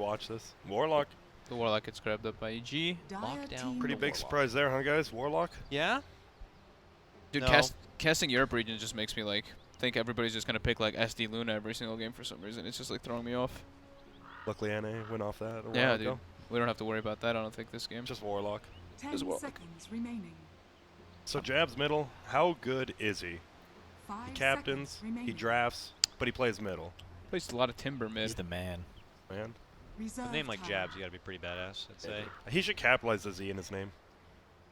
watch this. Warlock. The Warlock gets grabbed up by EG. Lockdown. Pretty big surprise there, huh, guys? Warlock? Yeah? Dude, No. casting Europe region just makes me like think everybody's just gonna pick like SD Luna every single game for some reason. It's just like throwing me off. Luckily, NA went off that a while Yeah, ago. dude. We don't have to worry about that. I don't think this game. Just Warlock. 10 as well. seconds remaining. So Jab's middle. How good is he? 5 He captains, seconds remaining. he drafts, but he plays middle. Plays a lot of Timber mid. He's the man. Man, Reserve A name like time. Jabs, you gotta be pretty badass, I'd say. he should capitalize the Z in his name.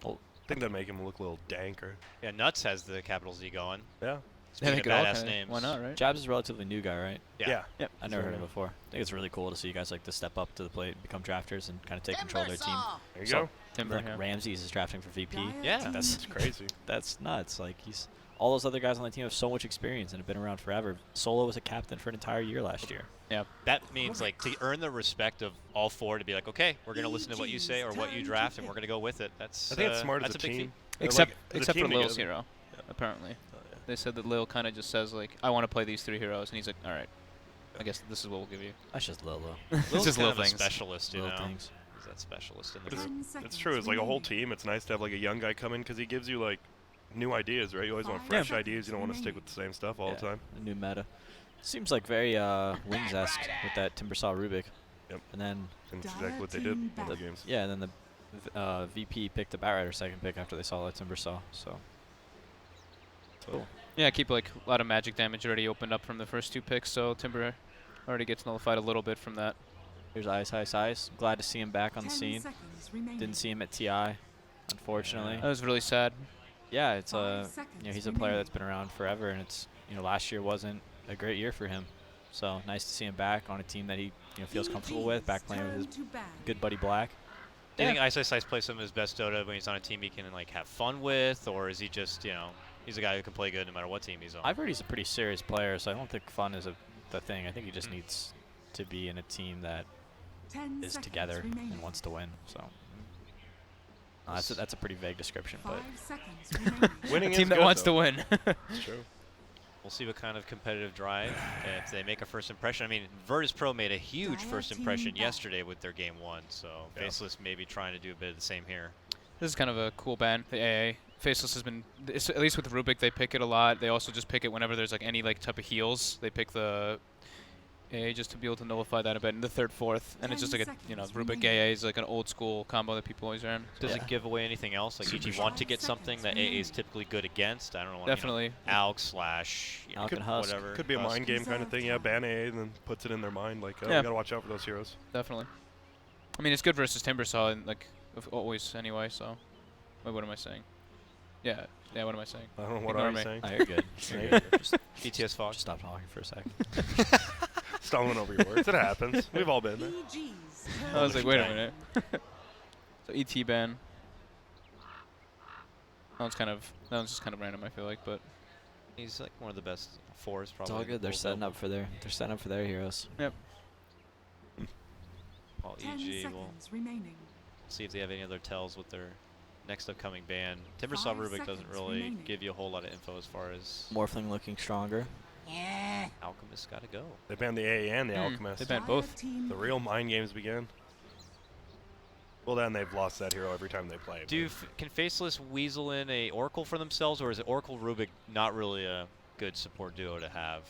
Oh. I think that'd make him look a little danker. Yeah, Nuts has the capital Z going. Yeah. Yeah, Speaking they of could all badass kinda- names. Why not, right? Jabs is a relatively new guy, right? Yeah. Yeah. I never heard of him before. I think it's really cool to see guys like this step up to the plate, become drafters, and kind of take control of their team. There you So- go. Timber, Like yeah. Ramses is drafting for VP. Yeah. That's crazy. That's nuts. Like he's all those other guys on the team have so much experience and have been around forever. Solo was a captain for an entire year last year. Yeah. That means, like, to earn the respect of all four to be like, okay, we're going to listen to what you say or what you draft, and we're going to go with it. That's I think it's smart as that's a big team. feat. Except Like, as a except for team Lil's together. hero, apparently. Oh, yeah. They said that Lil kind of just says like, I want to play these 3 heroes, and he's like, all right, I guess this is what we'll give you. That's just Lolo. It's Lil's just kind little of a things. specialist, you Little know. things. He's that specialist in the But group. 10 it's seconds true. It's like a whole remaining. team. It's nice to have like a young guy come in because he gives you like new ideas, right? You always want 5 fresh seconds ideas. You don't want to stick remaining. with the same stuff all Yeah, the time. The new meta. Seems like very Wings-esque with that Timbersaw Rubik. Yep. And then And that's exactly what they did in Dieting the back. games. yeah, and then the VP picked the Batrider second pick after they saw that Timbersaw. So Cool. Yeah, keep like a lot of magic damage already opened up from the first 2 picks, so Timber already gets nullified a little bit from that. here's Ice. Glad to see him back on the 10 scene. seconds remaining. Didn't see him at TI, unfortunately. That was really sad. Yeah, it's 5 he's a seconds player that's been around forever, and it's last year wasn't a great year for him. So nice to see him back on a team that he feels comfortable with, back playing with his good buddy Black. Do you think Ice plays some of his best Dota when he's on a team he can like have fun with, or is he just he's a guy who can play good no matter what team he's on? I've heard he's a pretty serious player, so I don't think fun is the thing. I think he just needs to be in a team that 10 is seconds together remaining. and wants to win. So that's a pretty vague description, 5 but seconds remaining. Winning A is team that good, wants though. to win. It's true. We'll see what kind of competitive drive if they make a first impression. I mean, Virtus Pro made a huge first impression yesterday with their game 1, so Yeah. Faceless may be trying to do a bit of the same here. This is kind of a cool ban, the AA. Faceless has been, at least with Rubik, they pick it a lot. They also just pick it whenever there's like any like type of heals. They pick the AA just to be able to nullify that a bit in the 3rd, 4th. And it's just like 10 a, seconds Rubik remaining. AA is like an old school combo that people always ran. Does Yeah. it give away anything else? Like, did you want to get something that AA is typically good against? I don't know. Definitely. Alk slash Alk and Husk. whatever. Could be a Husk. mind game kind of thing. Yeah, ban A and then puts it in their mind like, oh, Yeah. we gotta watch out for those heroes. Definitely. I mean, it's good versus Timbersaw, and like always anyway. So, wait, what am I saying? Yeah, what am I saying? I don't know what Ignore are you me. saying. oh, you're good. Yeah, You're you're good. Just BTS Fox. stop talking for a second. Stumbling over your words. It happens. We've all been there. EG's I was like, wait a Dang. minute. So ET ban. That one's just kind of random. I feel like, but He's like one of the best 4s It's probably. all good. They're setting up for their heroes. All 10 EG. We'll seconds remaining. see if they have any other tells with their next upcoming ban. Timbersaw 5 Rubik doesn't seconds really remaining. give you a whole lot of info as far as Morphling looking stronger. Alchemist got to go. They banned the AA and the Alchemist. they banned both. Team The real mind games begin. Well, then they've lost that hero every time they play. Can Faceless weasel in a Oracle for themselves, or is it Oracle Rubik not really a good support duo to have?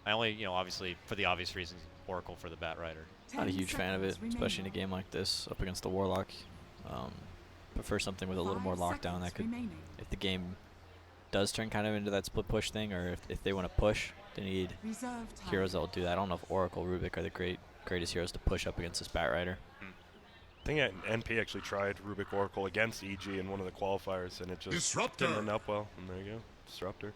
I only, obviously for the obvious reasons, Oracle for the Batrider. Not a 10 huge fan of it, seconds especially in a remaining. game like this up against the Warlock. Prefer something with a little more 5 lockdown that seconds could, remaining. if the game does turn kind of into that split push thing, or if they want to push, they need Reserve time. heroes that will do that. I don't know if Oracle, Rubik are the greatest heroes to push up against this Batrider. I think NP actually tried Rubik Oracle against EG in one of the qualifiers, and it just didn't end up well. And there you go, Disruptor.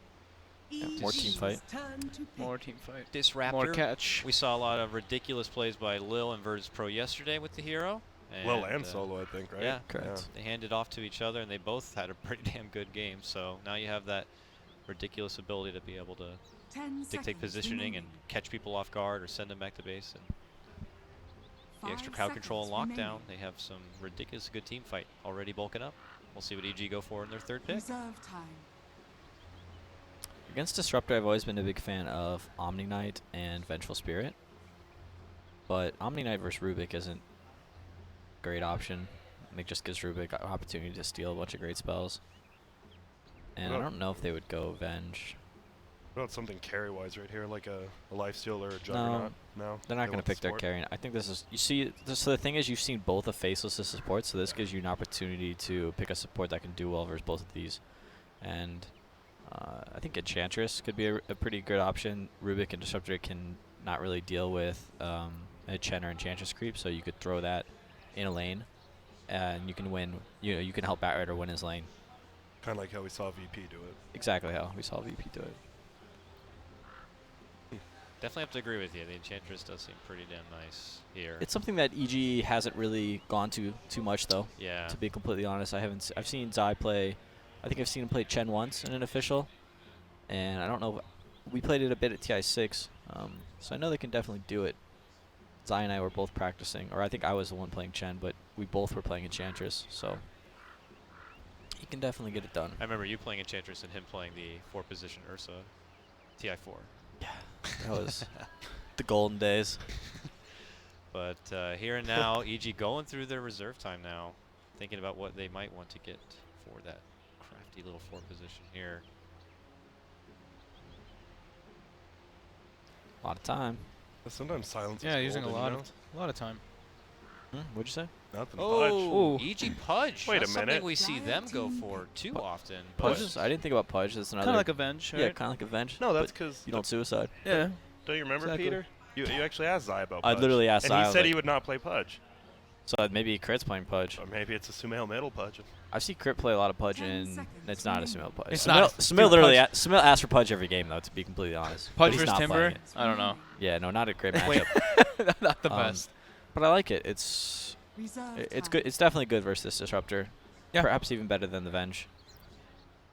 more team fight. Turn to pick. More team fight. Disruptor. More catch. We saw a lot of ridiculous plays by Lil and Virtus Pro yesterday with the hero. Lil and Solo, I think, right? Yeah. Correct. They handed off to each other, and they both had a pretty damn good game. So now you have that ridiculous ability to be able to 10 dictate seconds positioning remaining. and catch people off guard or send them back to base. And the 5 extra crowd control and lockdown, seconds remaining. they have some ridiculous good team fight already bulking up. We'll see what EG go for in their 3rd pick. Reserve time. Against Disruptor, I've always been a big fan of Omni Knight and Vengeful Spirit. But Omni Knight versus Rubik isn't a great option. It just gives Rubik an opportunity to steal a bunch of great spells. And I don't know if they would go Venge. What about something carry-wise right here, like a lifesteal or a Juggernaut? No, they're not going to want pick their support? carry. I think this is, you see, so the thing is you've seen both of Faceless as supports, so this gives you an opportunity to pick a support that can do well versus both of these. And I think Enchantress could be a pretty good option. Rubik and Disruptor can not really deal with a Chen or Enchantress creep, so you could throw that in a lane, and you can win. You can help Batrider win his lane. Kind of like how we saw VP do it. Exactly how we saw VP do it. Definitely have to agree with you. The Enchantress does seem pretty damn nice here. It's something that EG hasn't really gone to too much, though. Yeah. To be completely honest, I've seen Zai play. I think I've seen him play Chen once in an official, and I don't know. We played it a bit at TI6, so I know they can definitely do it. Zai and I were both practicing, or I think I was the one playing Chen, but we both were playing Enchantress, so he can definitely get it done. I remember you playing Enchantress and him playing the 4-position Ursa, TI4. Yeah, that was the golden days. But here and now, EG going through their reserve time now, thinking about what they might want to get for that crafty little 4-position here. A lot of time. Sometimes silence. Yeah, is using a golden, lot of time. What'd you say? Nothing. Oh, Ooh. EG Pudge. Wait a That's something minute. we see them go for too often. but- Pudges? I didn't think about Pudge. That's another. Kind of like a Venge, right? Yeah, kind of like a Venge. No, that's but because you don't suicide. Yeah. Don't you remember, Exactly. Peter? You actually asked Zai about I Pudge. literally asked and Zai, I he was said like- he would not play Pudge. So maybe Crit's playing Pudge. Or maybe it's a Sumail middle Pudge. I've seen Crit play a lot of Pudge, 10 and seconds it's not a remaining. Sumail Pudge. It's Sumail, not. Sumail Dude, literally Pudge- Sumail asks for Pudge every game, though, to be completely honest. But Pudge he's versus not Timber? playing it. I don't know. Yeah, no, not a great Wait. matchup. Not the best. But I like it. It's good. It's definitely good versus this Disruptor. Yeah. Perhaps even better than the Venge.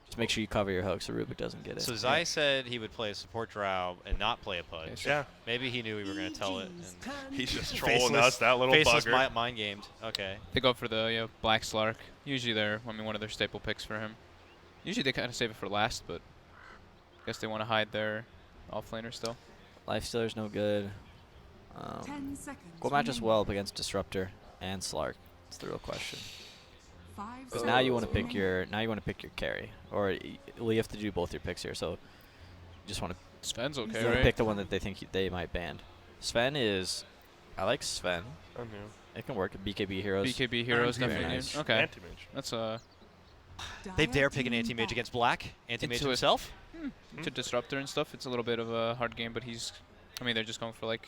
Just make sure you cover your hook so Rubik doesn't get it. So Zai said he would play a support Drow and not play a Pudge. Yeah. Maybe he knew we were going to tell it. And He's just trolling Faceless- us, that little Faceless bugger. mind gamed. Okay. They go for the Black Slark. Usually they're, one of their staple picks for him. Usually they kind of save it for last, but I guess they want to hide their offlaner still. Lifestealer's no good. 10 seconds. What matches remaining. well up against Disruptor and Slark? That's the real question. 5 Because now you want to seconds pick your carry, or well, you have to do both your picks here. So you just want to Sven's okay, You right? pick the one that they think they might ban. Sven is, I like Sven. I'm here. It can work. BKB heroes. BKB heroes Very definitely. nice. Okay. Anti-mage. That's They Dire dare pick an team anti-mage back. against Black? Anti-mage Into it. himself? to Disruptor and stuff. It's a little bit of a hard game, but they're just going for like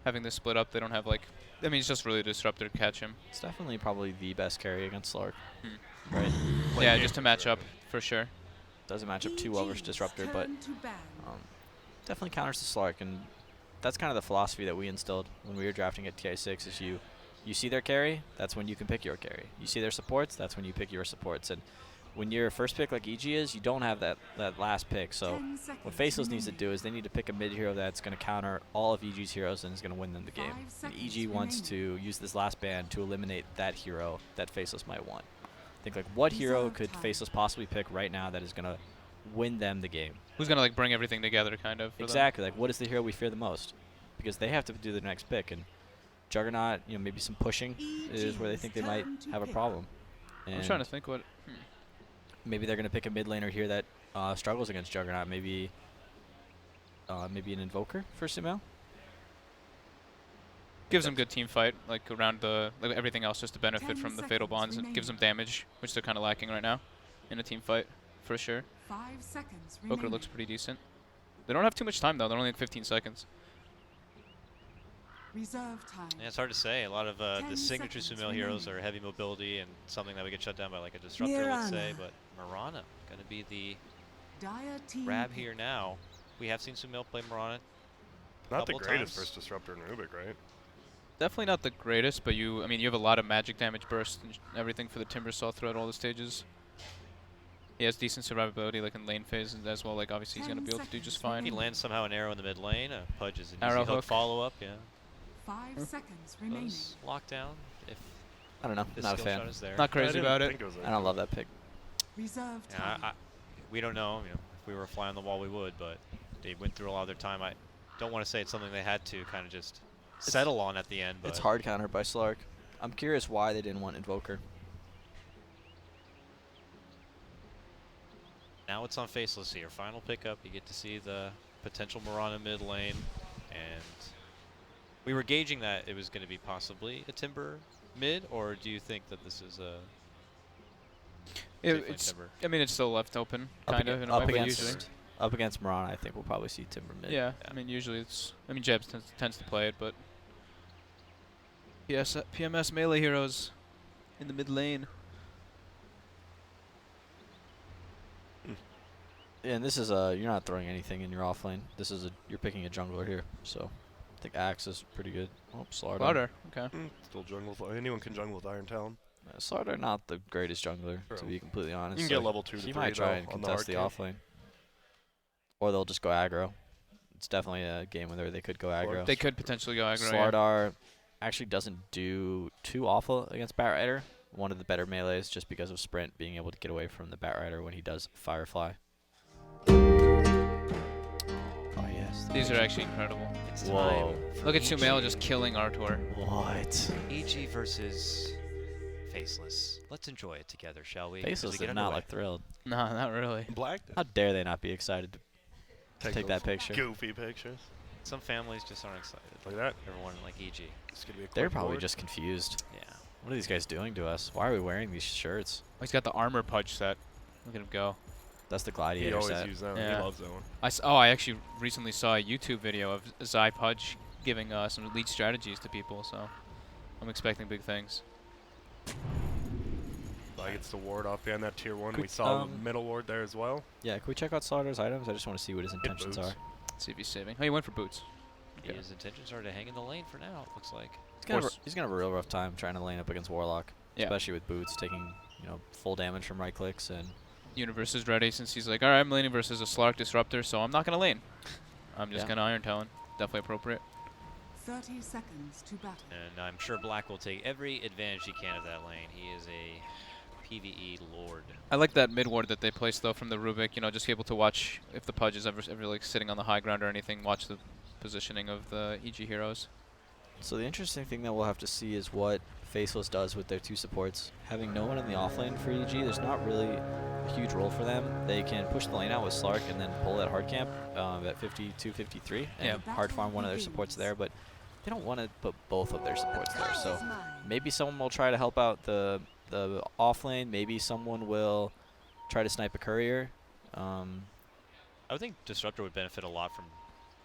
having this split up. They don't have like, it's just really Disruptor to catch him. It's definitely probably the best carry against Slark. Hmm. Right. Yeah, just to match up for sure. Doesn't match up too well versus EG's Disruptor, but turn to ban. definitely counters the Slark, and that's kind of the philosophy that we instilled when we were drafting at TI6. Is you see their carry, that's when you can pick your carry. You see their supports, that's when you pick your supports. And when you're first pick like EG is, you don't have that last pick. So 10 seconds what Faceless needs to remaining. do is they need to pick a mid hero that's going to counter all of EG's heroes and is going to win them the game. 5 And seconds EG wants to use this last ban to eliminate that hero that Faceless might want. Think like, what hero Reserve could time. Faceless possibly pick right now that is going to win them the game? Who's gonna like bring everything together, kind of? For them? Exactly. Like, what is the hero we fear the most? Because they have to do the next pick, and Juggernaut, maybe some pushing is where they think they might have a problem. I'm And trying to think what. maybe they're gonna pick a mid laner here that struggles against Juggernaut. Maybe an Invoker for Sumail. Gives them good team fight, like around everything else, just to benefit 10 from the fatal seconds bonds. And gives them remaining. damage, which they're kind of lacking right now, in a team fight, for sure. 5 seconds Poker remaining. looks pretty decent. They don't have too much time though. They're only like 15 seconds. Reserve time. Yeah, it's hard to say. A lot of the 10 signature seconds Sumail heroes remaining. are heavy mobility and something that would get shut down by like a Disruptor, let's say. But Mirana going to be the Dire team grab pick. here now. We have seen Sumail play Mirana. Not the Couple greatest times. versus Disruptor and Rubik, right? Definitely not the greatest, but you have a lot of magic damage burst and everything for the Timbersaw throughout all the stages. He has decent survivability, like in lane phase as well. Like obviously he's gonna be able to do just fine. He lands somehow an arrow in the mid lane. Pudge is an Arrow easy hook hook. follow-up, yeah. 5 seconds remaining. Those lockdown if I don't know. the Not a skill fan. shot is there. Not I crazy didn't about think it. was that I don't good. love that pick. Reserve Yeah, time. we don't know. If we were a fly on the wall, we would. But they went through a lot of their time. I don't want to say it's something they had to kind of just settle on at the end. But It's hard countered by Slark. I'm curious why they didn't want Invoker. now it's on Faceless here. Final pickup. You get to see the potential Mirana mid lane, and we were gauging that it was going to be possibly a Timber mid, or do you think that this is a safe lane Timber? I mean, it's still left open, kind of, in a way, but usually. Up against Mirana, I think we'll probably see Timber mid. Yeah, I mean, usually it's... I mean, Jebs tends to play it, but... Yes, PMS melee heroes in the mid lane. Yeah, and this is you're not throwing anything in your off lane. This is you're picking a jungler here, so I think Axe is pretty good. Oh, Slaughter, okay. Still jungle. Anyone can jungle with Iron Talon. Slaughter not the greatest jungler, to be completely honest. You can get level 2 to 3 he might try and on the contest the off lane. Or they'll just go aggro. It's definitely a game where they could go aggro. They could potentially go aggro. Slardar actually doesn't do too awful against Batrider. One of the better melees just because of sprint, being able to get away from the Batrider when he does Firefly. Oh yes. These are actually incredible. It's Whoa. time. Look at Sumail just killing Artor. What? EG versus Faceless. Let's enjoy it together, shall we? Faceless did not look thrilled. No, not really. Black. How dare they not be excited to take that picture? Goofy pictures. Some families just aren't excited. Like that. Everyone like EG. It's gonna be a They're quick probably board. just confused. Yeah. What are these guys doing to us? Why are we wearing these shirts? Oh, he's got the armor pudge set. Look at him go. That's the He gladiator always set. uses that one. Yeah. He loves that one. I actually recently saw a YouTube video of Zai Pudge giving some elite strategies to people, so I'm expecting big things. Like it's the ward off behind that tier 1. Could- We saw the middle ward there as well. Yeah, can we check out Slaughter's items? I just want to see what his intentions boots. are. Let's see if he's saving. Oh, he went for boots. Okay. His intentions are to hang in the lane for now, it looks like. He's gonna have a real rough time trying to lane up against Warlock, Yeah. especially with boots taking full damage from right clicks and. Universe is ready since he's like, alright, I'm laning versus a Slark Disruptor, so I'm not going to lane. I'm just going to Iron Talon. Definitely appropriate. 30 seconds to battle. And I'm sure Black will take every advantage he can of that lane. He is a PvE lord. I like that mid ward that they placed though from the Rubik. Just be able to watch if the Pudge is ever like sitting on the high ground or anything. Watch the positioning of the EG heroes. So the interesting thing that we'll have to see is what Faceless does with their two supports. Having no one in the offlane for EG, there's not really a huge role for them. They can push the lane out with Slark and then pull at hard camp at 52, 53 and hard farm one of their supports there, but they don't want to put both of their supports there. So maybe someone will try to help out the offlane. Maybe someone will try to snipe a courier. I would think Disruptor would benefit a lot from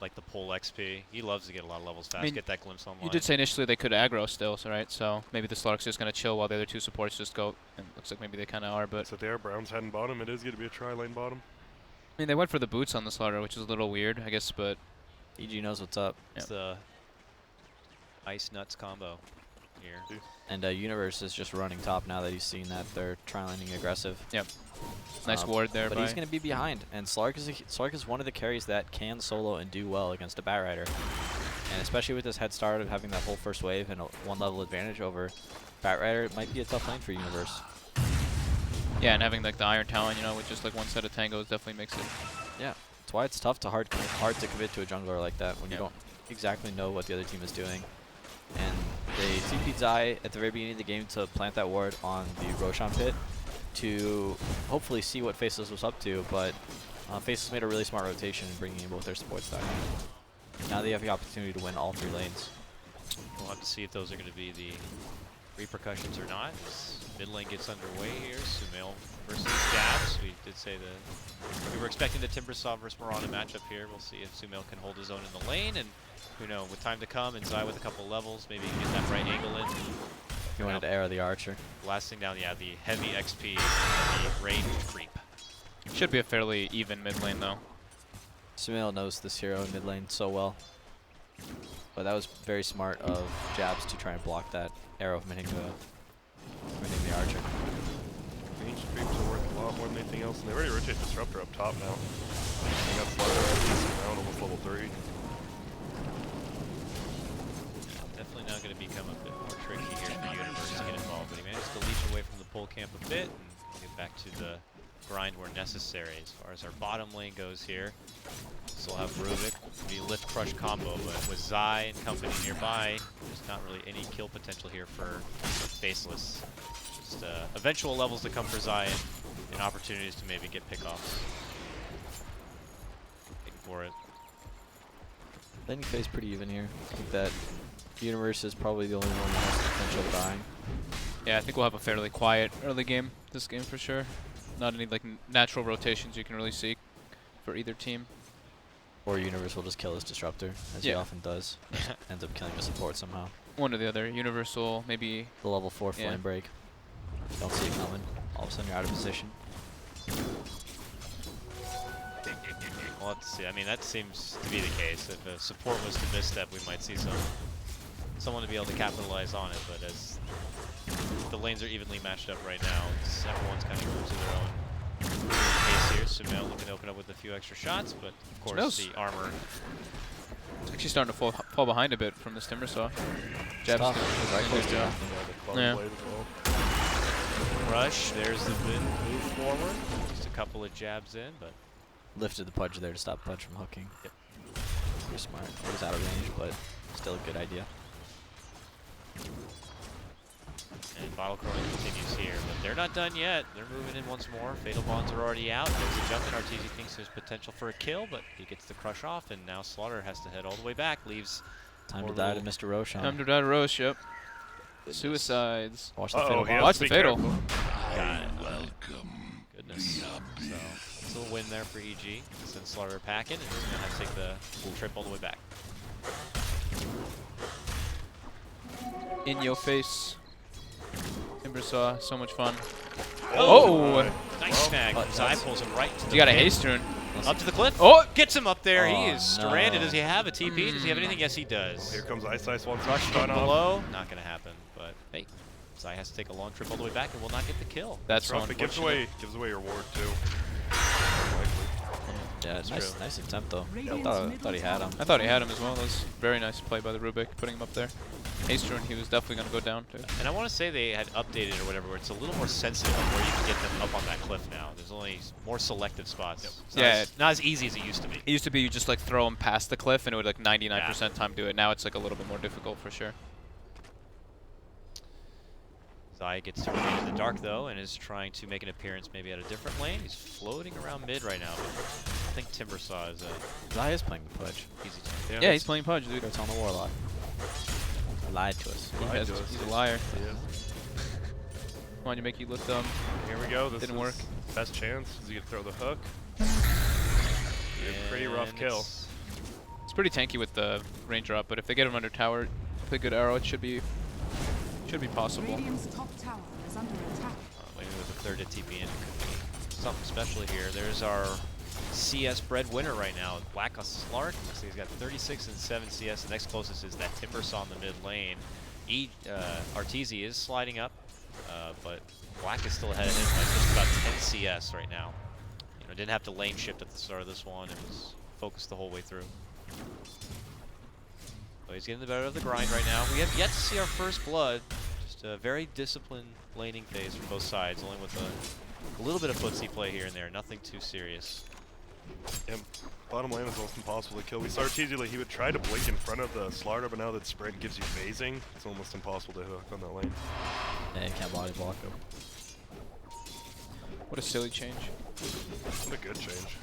like the pull XP. He loves to get a lot of levels fast, get that glimpse online. You did say initially they could aggro still, so right? So maybe the Slark's just going to chill while the other two supports just go. And looks like maybe they kind of are, but... So there, Brown's heading bottom. It is going to be a tri-lane bottom. I mean, they went for the boots on the Slaughter, which is a little weird, I guess, but... EG knows what's up. It's the Ice Nuts combo here. And Universe is just running top now that he's seen that they're tri-laning aggressive. Yep. Nice ward there. But he's going to be behind, and Slark is one of the carries that can solo and do well against a Batrider. And especially with this head start of having that whole first wave and a one level advantage over Batrider, it might be a tough lane for Universe. Yeah, and having like the Iron Talon, with just like one set of tangos definitely makes it. Yeah, that's why it's tough to hard to commit to a jungler like that when you don't exactly know what the other team is doing. And they TP'd Zai at the very beginning of the game to plant that ward on the Roshan pit to hopefully see what Faceless was up to, but Faceless made a really smart rotation in bringing in both their supports down. Now they have the opportunity to win all three lanes. We'll have to see if those are going to be the repercussions or not. As mid lane gets underway here. Sumail versus Jabs. We did say that we were expecting the Timbersaw versus Mirana matchup here. We'll see if Sumail can hold his own in the lane, and who knows, with time to come and Zai with a couple levels, maybe get that right angle in. You wanted to arrow the archer. Blasting down, the heavy XP, the range creep. Should be a fairly even mid lane though. Sumail knows this hero in mid lane so well. But that was very smart of Jabs to try and block that arrow from hitting the archer. Range creeps are worth a lot more than anything else, and they already rotate Disruptor up top now. They got Slaughter around almost level 3. Definitely now going to become a bit more tricky here for Universe to get involved, but he managed to leech away from the pull camp a bit and get back to the grind where necessary as far as our bottom lane goes here. Still have Rubik, the lift crush combo, but with Zai and company nearby, there's not really any kill potential here for Faceless. Just eventual levels to come for Zai and opportunities to maybe get pickoffs. Looking for it. Laning phase pretty even here. I think that Universe is probably the only one that has the potential of dying. Yeah, I think we'll have a fairly quiet early game this game for sure. Not any like natural rotations you can really see for either team. Or Universe will just kill his Disruptor, as he often does. Ends up killing a support somehow. One or the other. Universal, maybe. The level 4 Flame Break. Don't see it coming. All of a sudden you're out of position. We'll have to see. I mean, that seems to be the case. If a support was to misstep, we might see someone to be able to capitalize on it. But as the lanes are evenly matched up right now, everyone's kind of going to their own pace here. Sumail looking to open up with a few extra shots, but of course the armor. It's actually starting to fall behind a bit from this Timbersaw. Jabs right close to yeah. Rush, there's the move forward. Just a couple of jabs in, but lifted the Pudge there to stop Pudge from hooking. Yep. Pretty smart. It was out of range, but still a good idea. And Bottle Crowing continues here, but they're not done yet. They're moving in once more. Fatal Bonds are already out. There's a jump, and Arteezy thinks there's potential for a kill, but he gets the crush off, and now Slaughter has to head all the way back. Leaves time to die to Mr. Roshan. Time to die to Roche, yep. Suicides. Watch the Fatal. Watch the Fatal. Got it. Goodness. So, it's a little win there for EG. Send Slaughter packing, and he's going to have to take the trip all the way back. In your face. Timbersaw, so much fun. Oh! Nice snag. Zai pulls him right to the You got a haste rune. Up to the cliff. Oh! Gets him up there. Oh, He is stranded. no. Does he have a TP? Does he have anything? Yes, he does. Here comes Ice Ice once. Rush from below. Not going to happen. But hey, Zai has to take a long trip all the way back and will not get the kill. That's so rough. It gives away your ward too. Yeah, That's nice, true. nice attempt though. I thought he had him. I thought he had him as well. That was very nice play by the Rubik, putting him up there. Haste rune, he was definitely going to go down too. And I want to say they had updated or whatever, where it's a little more sensitive on where you can get them up on that cliff now. There's only more selective spots. It's not as easy as it used to be. It used to be you just like throw him past the cliff and it would like 99% time do it. Now it's like a little bit more difficult for sure. Zai gets to remain in the dark though, and is trying to make an appearance maybe at a different lane. He's floating around mid right now, but I think Timbersaw is a Zai is playing the Pudge. easy time. Yeah, he's playing Pudge, dude. It's on the Warlock. Lied to us. He's a liar. Yeah. Come on, you make you look dumb. Here we go. This Didn't is work. Best chance. Is he gonna throw the hook? Pretty rough And kill. It's pretty tanky with the range drop, but if they get him under tower, with a good arrow, it should be possible. Radiant's top tower is under attack. Maybe with the third at TP in, it could be something special here. There's our CS breadwinner right now, Black Slark. So he's got 36 and 7 CS. The next closest is that Timbersaw in the mid lane. Arteezy is sliding up, but Black is still ahead of him by just about 10 CS right now. You know, didn't have to lane shift at the start of this one. It was focused the whole way through. So he's getting the better of the grind right now. We have yet to see our first blood. Just a very disciplined laning phase from both sides, only with a little bit of footsie play here and there. Nothing too serious. Yeah, bottom lane is almost impossible to kill. We saw Arteezy, he would try to blink in front of the Slaughter, but now that sprint gives you phasing, it's almost impossible to hook on that lane. Yeah, you can't body block him. What a silly change. What a good change.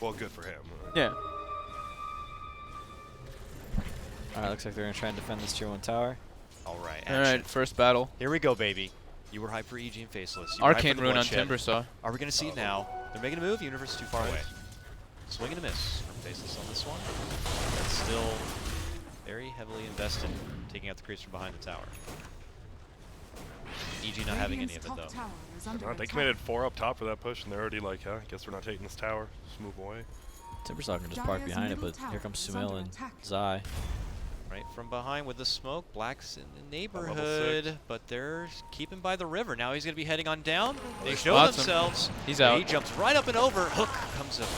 Well, good for him. Yeah. Alright, looks like they're going to try and defend this tier 1 tower. Alright, Alright, first battle. Here we go, baby. You were hyped for EG and Faceless. You were hyped Arcane for the rune on bloodshed. Timbersaw. Are we going to see it now? They're making a move. Universe is too far away. Swing and a miss from Faceless on this one. That's still very heavily invested, taking out the creeps from behind the tower. EG not having any of it, Top though. tower is under They attack. committed 4 up top for that push, and they're already like, I guess we're not taking this tower. Just move away. Timbersaw can just park Dire's behind it, middle but tower here comes is under Sumail and attack. Zai. Right from behind with the smoke. Black's in the level neighborhood, 6. but they're keeping by the river. Now he's going to be heading on down. They Nice. show Spots him. themselves. He's He out. jumps right up and over. Hook comes up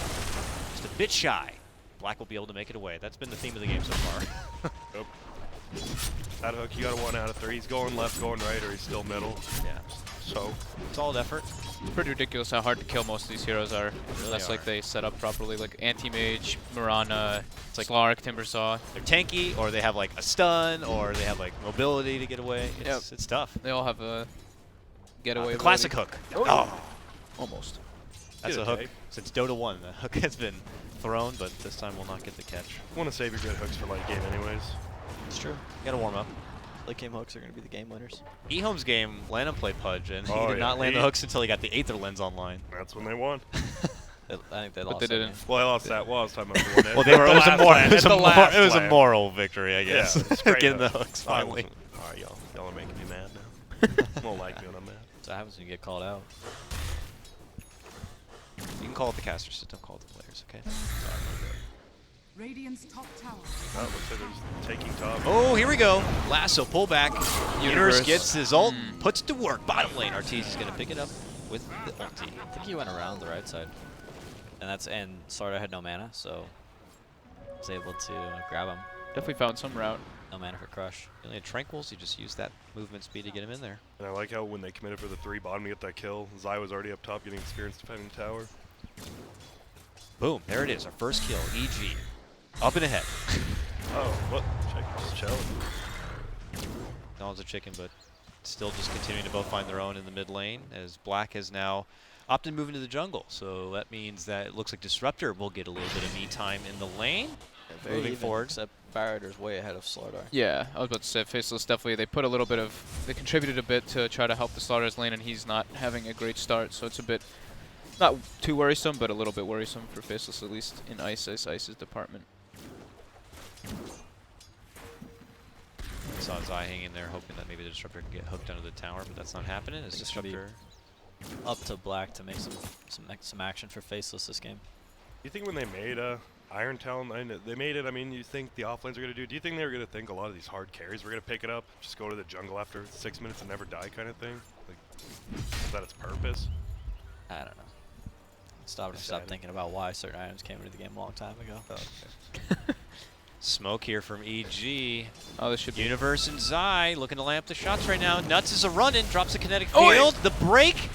just a bit shy. Black will be able to make it away. That's been the theme of the game so far. Yep. That hook, you got a 1 out of 3. He's going left, going right, or he's still middle. Yeah. So, Solid effort. It's pretty ridiculous how hard to kill most of these heroes are, unless like they set up properly. Like Anti-Mage, Mirana, it's like Slark, Timbersaw. They're tanky, or they have like a stun, or they have like mobility to get away. It's tough. They all have a getaway. The classic hook. Oh. Almost. That's Get a it, hook. Dave. Since Dota 1, the hook has been thrown, but this time will not get the catch. You want to save your good hooks for late game anyways. It's true. You gotta warm up. Late game hooks are going to be the game winners. eHome's game, Landon played Pudge, and Oh, he did yeah. not land the hooks until he got the Aether Lens online. That's when they won. I think they But lost. they that didn't. game. Well, I lost that. Well, I was talking about the one. Well, it was a moral. It was a moral. moral victory, I guess. Yeah, it's great Getting the though. hooks finally. Alright, y'all are making me mad now. Won't like me when I'm mad. So that happens when you get called out. You can call it the casters, just don't call it the players, okay? Radiant's top tower. Oh, looks like there's taking top. Oh, here we go. Lasso pullback. Universe Universe. gets his ult, puts it to work. Bottom lane, Arteezy is going to pick it up with the ulti. I think he went around the right side. And Sarda had no mana, so was able to grab him. Definitely found some route. No mana for Crush. You only had Tranquils, you just used that movement speed to get him in there. And I like how when they committed for the 3 bottom to get that kill, Zai was already up top getting experience defending tower. Boom, there it is, our first kill, EG. Up and ahead. Oh, what? Just chilling. Acknowledge the chicken, but still just continuing to both find their own in the mid lane, as Black has now opted to move into the jungle. So that means that it looks like Disruptor will get a little bit of me time in the lane. Very Moving even, forward. Except Barretter's way ahead of Slardar. Yeah, I was about to say Faceless definitely. They put a little bit of, they contributed a bit to try to help the Slaughter's lane, and he's not having a great start, so it's a bit, not too worrisome, but a little bit worrisome for Faceless, at least in Ice's department. Saw Zai hanging there, hoping that maybe the Disruptor can get hooked under the tower, but that's not happening. As It's gonna be Disruptor. Up to Black to make some action for Faceless this game. You think when they made Iron Talon, they made it, I mean, you think the offlanes are going to do you think they were going to think a lot of these hard carries were going to pick it up, just go to the jungle after 6 minutes and never die kind of thing? Like, is that its purpose? I don't know. Stopped thinking about why certain items came into the game a long time ago. Oh, okay. Smoke here from EG. Oh, this should be. Universe and Zai looking to lamp the shots right now. Nuts is a run-in, drops a kinetic Oi! field. The break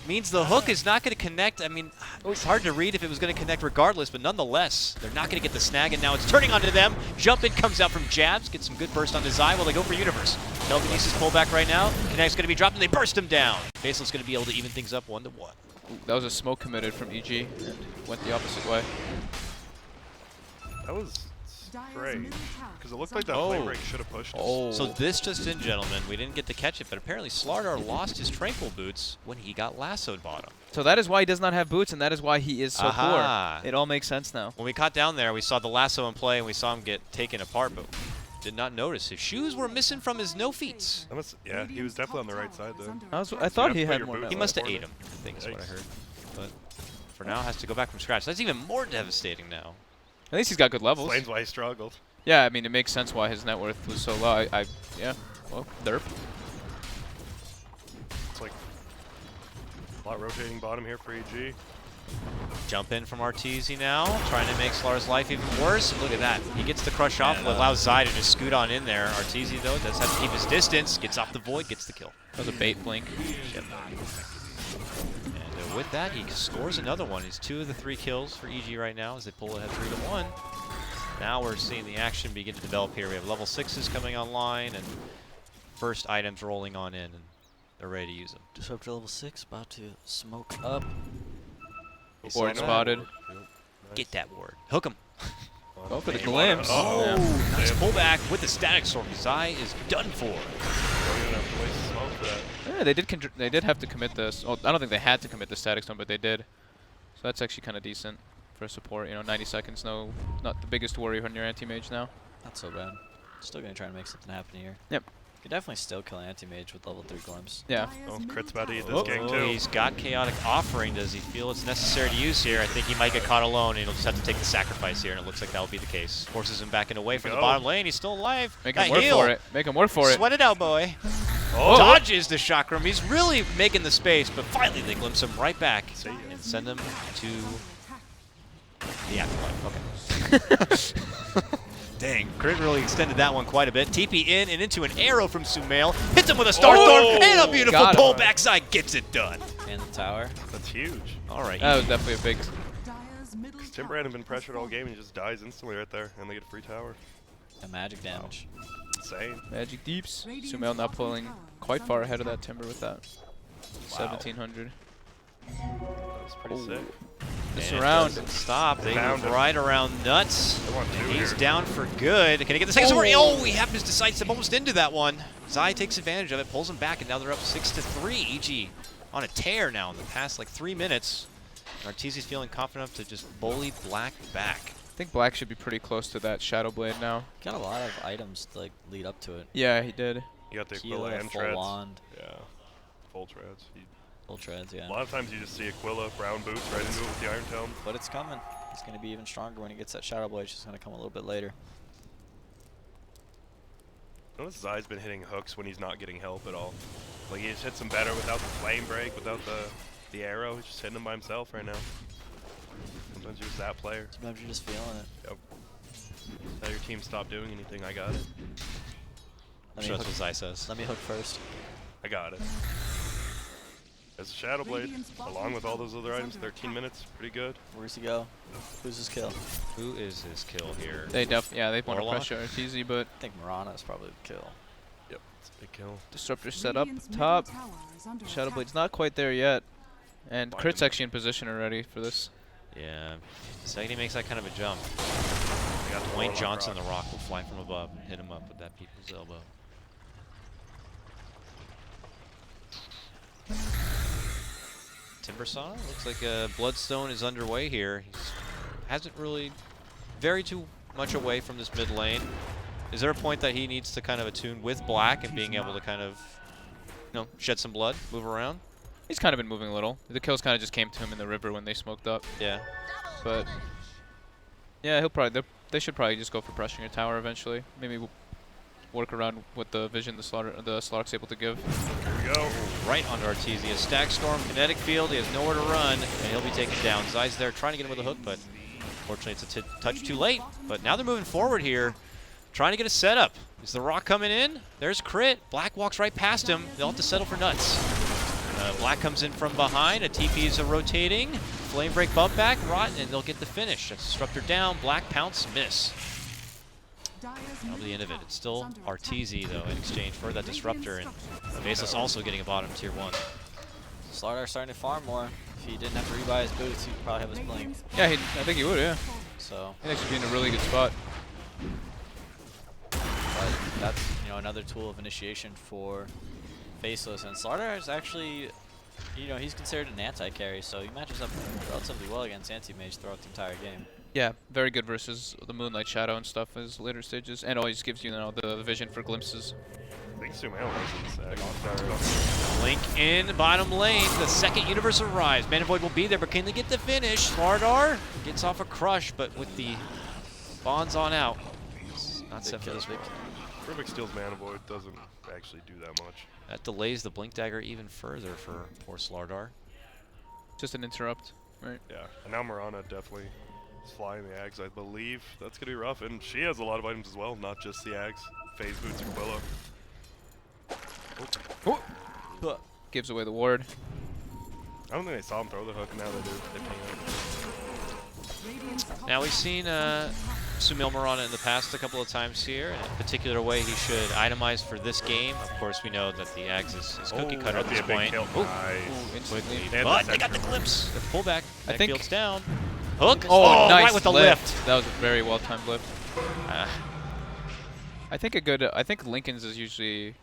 means the hook is not going to connect. I mean, it's hard to read if it was going to connect regardless, but nonetheless, they're not going to get the snag, and now it's turning onto them. Jump in comes out from Jabs, gets some good burst onto Zai while they go for Universe. Telekinesis pullback right now. Connect's going to be dropped, and they burst him down. Faceless going to be able to even things up 1-1. Ooh, that was a smoke committed from EG and went the opposite way. That was Dire's great. middle tower Because it looked is like that Oh. flame break should have pushed us. Oh. So this just in, gentlemen, we didn't get to catch it, but apparently Slardar lost his Tranquil boots when he got lassoed bottom. So that is why he does not have boots, and that is why he is so Aha. poor. It all makes sense now. When we caught down there, we saw the lasso in play, and we saw him get taken apart, but did not notice his shoes were missing from his no feet. That must, yeah, he was definitely on the right side though. I thought have he to put had your more. boots He on. must have Corner. ate him, I think is what I Yikes. heard. But for now, has to go back from scratch. That's even more devastating now. At least he's got good levels. Explains why he struggled. Yeah, I mean, it makes sense why his net worth was so low. Yeah, well, derp. It's like a lot rotating bottom here for EG. Jump in from Arteezy now, trying to make Slar's life even worse. And look at that. He gets the crush off, and allows Zai to just scoot on in there. Arteezy, though, does have to keep his distance. Gets off the void, gets the kill. That was a bait blink. Yep. And with that, he scores another one. He's 2 of the 3 kills for EG right now as they pull ahead 3-1. Now we're seeing the action begin to develop here. We have level 6s coming online and first items rolling on in, and they're ready to use them. Disruptor level 6, about to smoke up. Board spotted. Get that ward. Hook him. Oh, for the Damn. glimpse. Oh, Yeah. nice pullback with the static sword. Zai is done for. Don't even have to waste smoke for that. Yeah, they did have to commit this. Oh, I don't think they had to commit the static stone, but they did. So that's actually kind of decent for support. You know, 90 seconds, not the biggest worry when you're anti-mage now. Not so bad. Still gonna try to make something happen here. Yep. You can definitely still kill anti-mage with level 3 Gorms. Yeah. Oh, Crit's about to eat this Oh, gang too. he's got Chaotic Offering. Does he feel it's necessary to use here? I think he might get caught alone, and he'll just have to take the sacrifice here, and it looks like that will be the case. Forces him back and away from the bottom lane. He's still alive. Make Got him work heal. for it. Make him work for it. Sweat it out, boy. Oh. Dodges the chakram. He's really making the space, but finally they glimpse him right back See ya. and send him to the afterlife. Okay. Dang, Crit really extended that one quite a bit. TP in and into an arrow from Sumail. Hits him with a Starstorm and a beautiful Got him. pullback. Zai gets it done. and the tower. That's huge. All right. That was definitely a big. Dyer's middle Timber tower hadn't been has pressured all fallen. game and he just dies instantly right there, and they get a free tower. The magic damage. Insane. Magic Deeps. Radiant's Sumail not bottom pulling tower quite is far under ahead of that attack. Timber with that. Wow. 1700. That was pretty sick. The And it surround. doesn't stop. They Found move him. right around Nuts. They want two He's here. down for good. Can he get the second sword? Oh, he happens to sidestep almost into that one. Zai takes advantage of it, pulls him back, and now they're up 6-3. EG on a tear now in the past like 3 minutes. And Arteezy's feeling confident enough to just bully Black back. I think Black should be pretty close to that Shadow Blade now. Got a lot of items to like lead up to it. Yeah, he did. You got the Aquila, Aquila and full treads. wand, Yeah. Full treads. full treads, A yeah. lot of times you just see Aquila, brown boots right into it with the Iron Talon. But it's coming. He's going to be even stronger when he gets that Shadow Blade. It's just going to come a little bit later. Notice Zai's been hitting hooks when he's not getting help at all. Like he just hits them better without the flame break, without the arrow. He's just hitting them by himself right now. Sometimes you're just that player. Sometimes you're just feeling it. Yep. Tell your team stop doing anything. I got it. I'm sure that's what Zai says. Let me hook first. I got it. There's a Shadow Blade, Radiant's bottom along with all those other tower is items. under 13 attack. minutes, pretty good. Where's he go? Who's his kill? Who is his kill here? They they want to Warlock? pressure Arteezy, but I think Mirana is probably the kill. Yep, it's a big kill. Disruptor set up Radiant's middle top. tower is under Shadow attack. Blade's not quite there yet. And Blind Crit's him. actually in position already for this. Yeah. The second he makes that kind of a jump, They got the Dwayne Warlock Johnson, rock. the Rock, will fly from above and hit him up with that people's elbow. Timbersaw, looks like Bloodstone is underway here. He hasn't really very too much away from this mid lane. Is there a point that he needs to kind of attune with Black and being able to kind of, shed some blood, move around? He's kind of been moving a little. The kills kind of just came to him in the river when they smoked up. Yeah. But yeah, he'll probably they should probably just go for pressuring a tower eventually. Maybe work around what the vision the Slark's able to give. Here we go. Right onto Arteezy. A Stack Storm, Kinetic Field. He has nowhere to run, and he'll be taken down. Zai's there trying to get him with a hook, but unfortunately it's a touch too late. But now they're moving forward here, trying to get a setup. Is the Rock coming in? There's Crit. Black walks right past him. They'll have to settle for Nuts. Black comes in from behind. A TP is rotating. Flame Break bump back. Rot, and they'll get the finish. That's Disruptor down. Black pounce, miss. That'll be the end of it. It's still Arteezy, though, in exchange for that Disruptor. And Faceless also getting a bottom tier 1. Slardar starting to farm more. If he didn't have to rebuy his boots, he'd probably have his blink. Yeah, I think he would. Yeah, So, he'd actually be in a really good spot. but that's another tool of initiation for Faceless. And Slardar is actually, he's considered an anti-carry, so he matches up relatively well against anti-mage throughout the entire game. Yeah, very good versus the Moonlight Shadow and stuff in his later stages, and always gives you the vision for glimpses. I think Sumail has this. Blink in bottom lane. The second universe arrives. Mana Void will be there, but can they get the finish? Slardar gets off a crush, but with the bonds on out, it's not set for this one. Rubik steals Mana Void, doesn't actually do that much. That delays the Blink Dagger even further for poor Slardar. Just an interrupt, right? Yeah, and now Mirana definitely is flying the Ags, I believe. That's going to be rough, and she has a lot of items as well, not just the Ags. Phase Boots and Quilla. Gives away the ward. I don't think they saw him throw the hook, and now they do. They ping it. Now we've seen Sumail Mirana in the past a couple of times here. In a particular way he should itemize for this game. Of course, we know that the Ags is cookie cutter at that'd be this a big point. kill. Ooh, Nice. Instantly. quickly, And but the they got the second. glimpse. The pullback. I think- Field's down. Hook. Oh, nice right with the lift. That was a very well timed lift. Ah, I think I think Lincoln's is usually.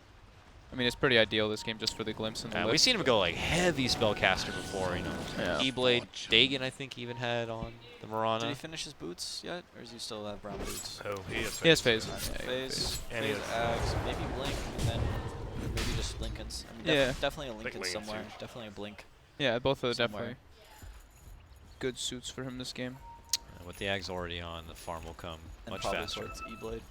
I mean, it's pretty ideal this game just for the glimpse and the lift. we've seen him go like heavy spellcaster before, Yeah. E-Blade, Dagon, I think, even had on the Did he Mirana. finish his boots yet, or does he still have brown boots? Oh, he has He has phase. phase. Yeah, he has Phase, phase. And he phase has- Ags, maybe blink, and then maybe just Lincolns. I mean, Yeah. definitely a think Lincoln Lincoln's somewhere. huge. Definitely a blink. Yeah, both are Somewhere. definitely good suits for him this game. With the Ags already on, the farm will come And much probably faster. towards E-Blade.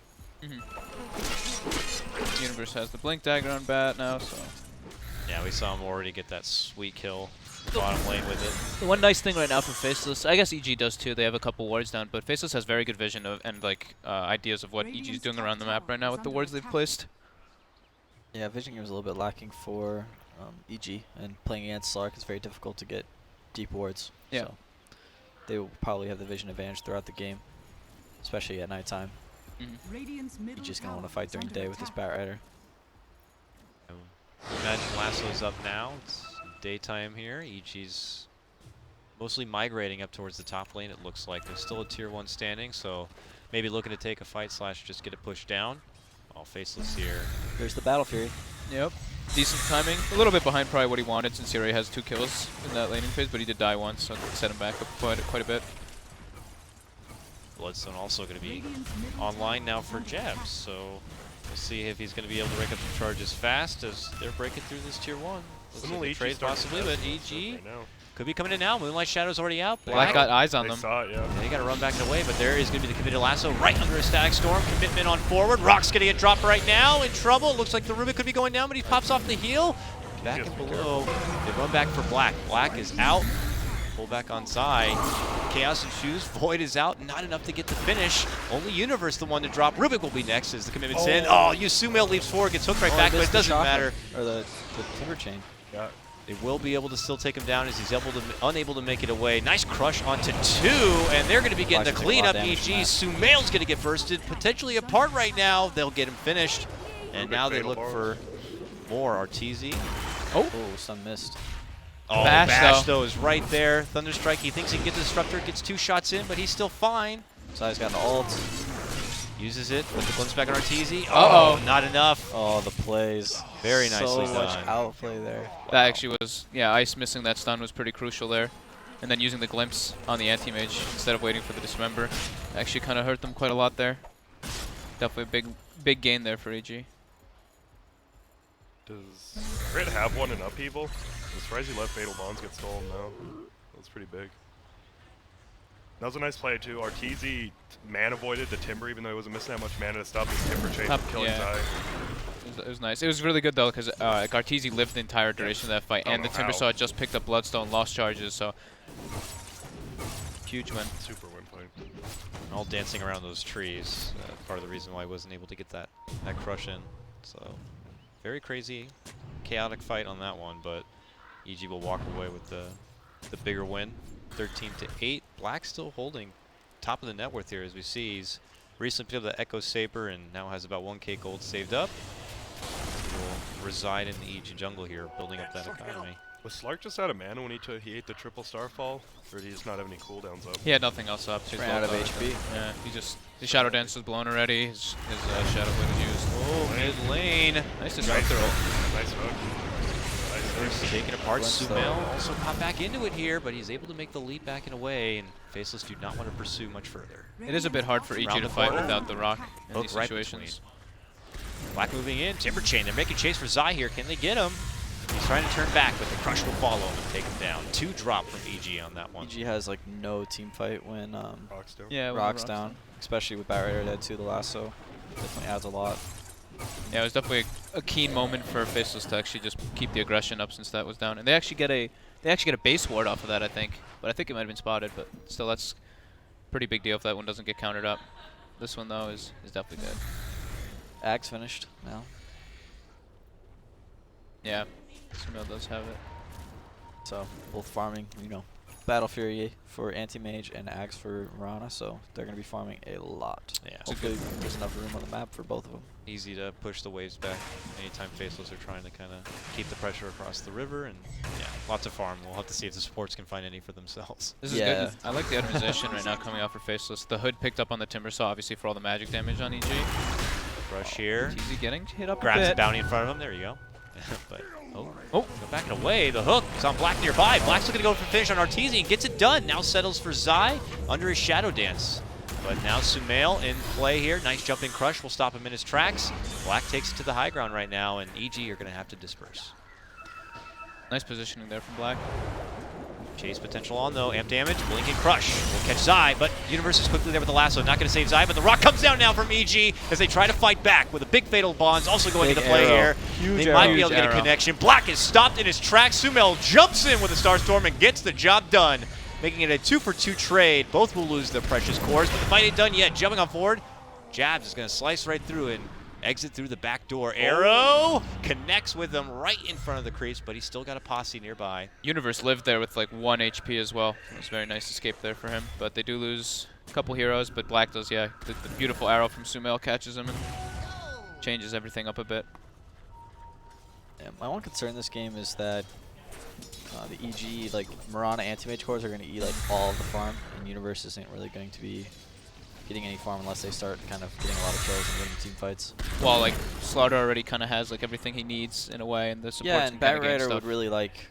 Universe has the Blink Dagger on bat now, so. Yeah, we saw him already get that sweet kill bottom lane with it. The one nice thing right now for Faceless, I guess EG does too, they have a couple wards down, but Faceless has very good vision of, and ideas of what EG is doing around the map right now with the wards they've placed. Yeah, vision game was a little bit lacking for EG, and playing against Slark is very difficult to get deep wards. Yeah. So they will probably have the vision advantage throughout the game, especially at nighttime. Radiant's middle EG's going to want to tower fight is during the under day with this attack. Batrider. Imagine Lasso's up now. It's daytime here. EG's mostly migrating up towards the top lane, it looks like. There's still a tier 1 standing, so maybe looking to take a fight / just get it pushed down. All Faceless here. There's the Battle Fury. Yep. Decent timing. A little bit behind probably what he wanted since he already has 2 kills in that laning phase, but he did die once, so it set him back up quite a bit. Bloodstone also going to be Radiant's middle online tower now is for under Jebs, attack. so we'll see if he's going to be able to rake up the charges fast as they're breaking through this tier 1. Looks Isn't like a EG trade starting possibly, to but test EG right now? could be coming in now. Moonlight Shadow's already out. Black got eyes on They them. saw it, yeah. Yeah, they got to run back and away, but there is going to be the committed lasso right under a static storm. Commitment on forward. Rock's going to get dropped right now. In trouble. Looks like the Rubik could be going down, but he pops off the heel. Back Yes, and be below. They run back for Black. Black is out. Pull back on Zai. Chaos and Shoes. Void is out. Not enough to get the finish. Only Universe the one to drop. Rubik will be next as the commitment's in. Oh, Yusumail leaps forward, gets hooked right back, but it doesn't matter. Or the Timber Chain. Yeah. They will be able to still take him down as he's unable to make it away. Nice crush onto 2, and they're going to be getting the Black should take a lot cleanup. of EG, damage from Sumail's going to get bursted, potentially apart right now. They'll get him finished, and Rubik now they fatal look for more. Arteezy. Oh, Sun missed. Oh, Bash, Bash though. though is right there. Thunderstrike, he thinks he can get the Disruptor, gets 2 shots in, but he's still fine. Zai's got an ult. Uses it, with the glimpse back on Arteezy. Uh-oh. Oh, not enough. Oh, the plays. Very nicely So much done. outplay there. That actually was, yeah, Ice missing that stun was pretty crucial there. And then using the glimpse on the anti-mage instead of waiting for the dismember actually kind of hurt them quite a lot there. Definitely a big gain there for EG. Does Crit have one in Upheaval? I'm surprised he let Fatal Bonds get stolen now. That's pretty big. That was a nice play too. Arteezy man avoided the Timber even though he wasn't missing that much mana to stop his Timber chain from killing Yeah. Zai. It was nice. It was really good though because Arteezy lived the entire duration of that fight, I don't and the know Timber how. Saw just picked up Bloodstone, lost charges, so huge win. Super win point. All dancing around those trees. Part of the reason why I wasn't able to get that crush in. So, very crazy, chaotic fight on that one, but EG will walk away with the bigger win. 13-8. Black still holding top of the net worth here, as we see. He's recently picked up the Echo Saber and now has about 1k gold saved up. He will reside in the EG jungle here, building up that economy. Was Slark just out of mana when he ate the triple Starfall? Or did he just not have any cooldowns up? He had nothing else up. His Ran out of low HP. Yeah, his Shadow Dance was blown already. His Shadow Blade was used. Oh, mid lane. Nice disruptor ult. Nice hook. Nice hook. Taken apart. Once though. Sumail also caught back into it here, but he's able to make the leap back and away, and Faceless do not want to pursue much further. It is a bit hard for EG Around to the fight corner. without the rock in Hook these right situations. Black moving in, Timber Chain. They're making chase for Zai here. Can they get him? He's trying to turn back, but the crush will follow him and take him down. 2 drop from EG on that one. EG has like no team fight when Rocks down. Yeah, when the Rock's down, especially with Batrider dead too. The lasso definitely adds a lot. Yeah, it was definitely a keen moment for Faceless to actually just keep the aggression up since that was down, and they actually get a base ward off of that, I think. But I think it might have been spotted, but still, that's a pretty big deal if that one doesn't get countered up. This one though is definitely good. Axe finished now. Yeah, Sumail does have it. So both farming, Battle Fury for Anti-Mage and Axe for Mirana, so they're going to be farming a lot. Yeah. Hopefully there's enough room on the map for both of them. Easy to push the waves back anytime Faceless are trying to kind of keep the pressure across the river, and yeah, lots of farm. We'll have to see if the supports can find any for themselves. This is Yeah. good. I like the itemization right now coming out for Faceless. The hood picked up on the Timber Saw, obviously for all the magic damage on EG. Rush here. Easy getting hit up a Grabs a bit. bounty in front of him. There you go. But go back and away. The hook is on Black nearby. Black's looking to go for finish on Arteezy and gets it done. Now settles for Zai under his Shadow Dance. But now Sumail in play here. Nice jumping crush will stop him in his tracks. Black takes it to the high ground right now, and EG are going to have to disperse. Nice positioning there from Black. Chase potential on though. Amp damage. Blink and crush. Will catch Zai, but Universe is quickly there with the lasso. Not going to save Zai, but the rock comes down now from EG as they try to fight back with a big fatal bonds also going Big into play arrow. here. Huge They might arrow. be able to get a Huge arrow. connection. Black is stopped in his tracks. Sumail jumps in with a Starstorm and gets the job done, making it a 2-for-2 trade. Both will lose their precious cores, but the fight ain't done yet. Jumping on forward, Jabs is going to slice right through, and Exit through the back door. Arrow connects with him right in front of the creeps, but he's still got a posse nearby. Universe lived there with like 1 HP as well. It was a very nice escape there for him. But they do lose a couple heroes, but Black does, yeah. The beautiful arrow from Sumail catches him and changes everything up a bit. Yeah, my one concern in this game is that the EG, like Mirana anti-mage cores are going to eat like all of the farm, and Universe isn't really going to be getting any farm unless they start kind of getting a lot of kills and winning team fights. While like Slaughter already kind of has like everything he needs in a way, and the supports Yeah, and Bat Rider stuff. would really like,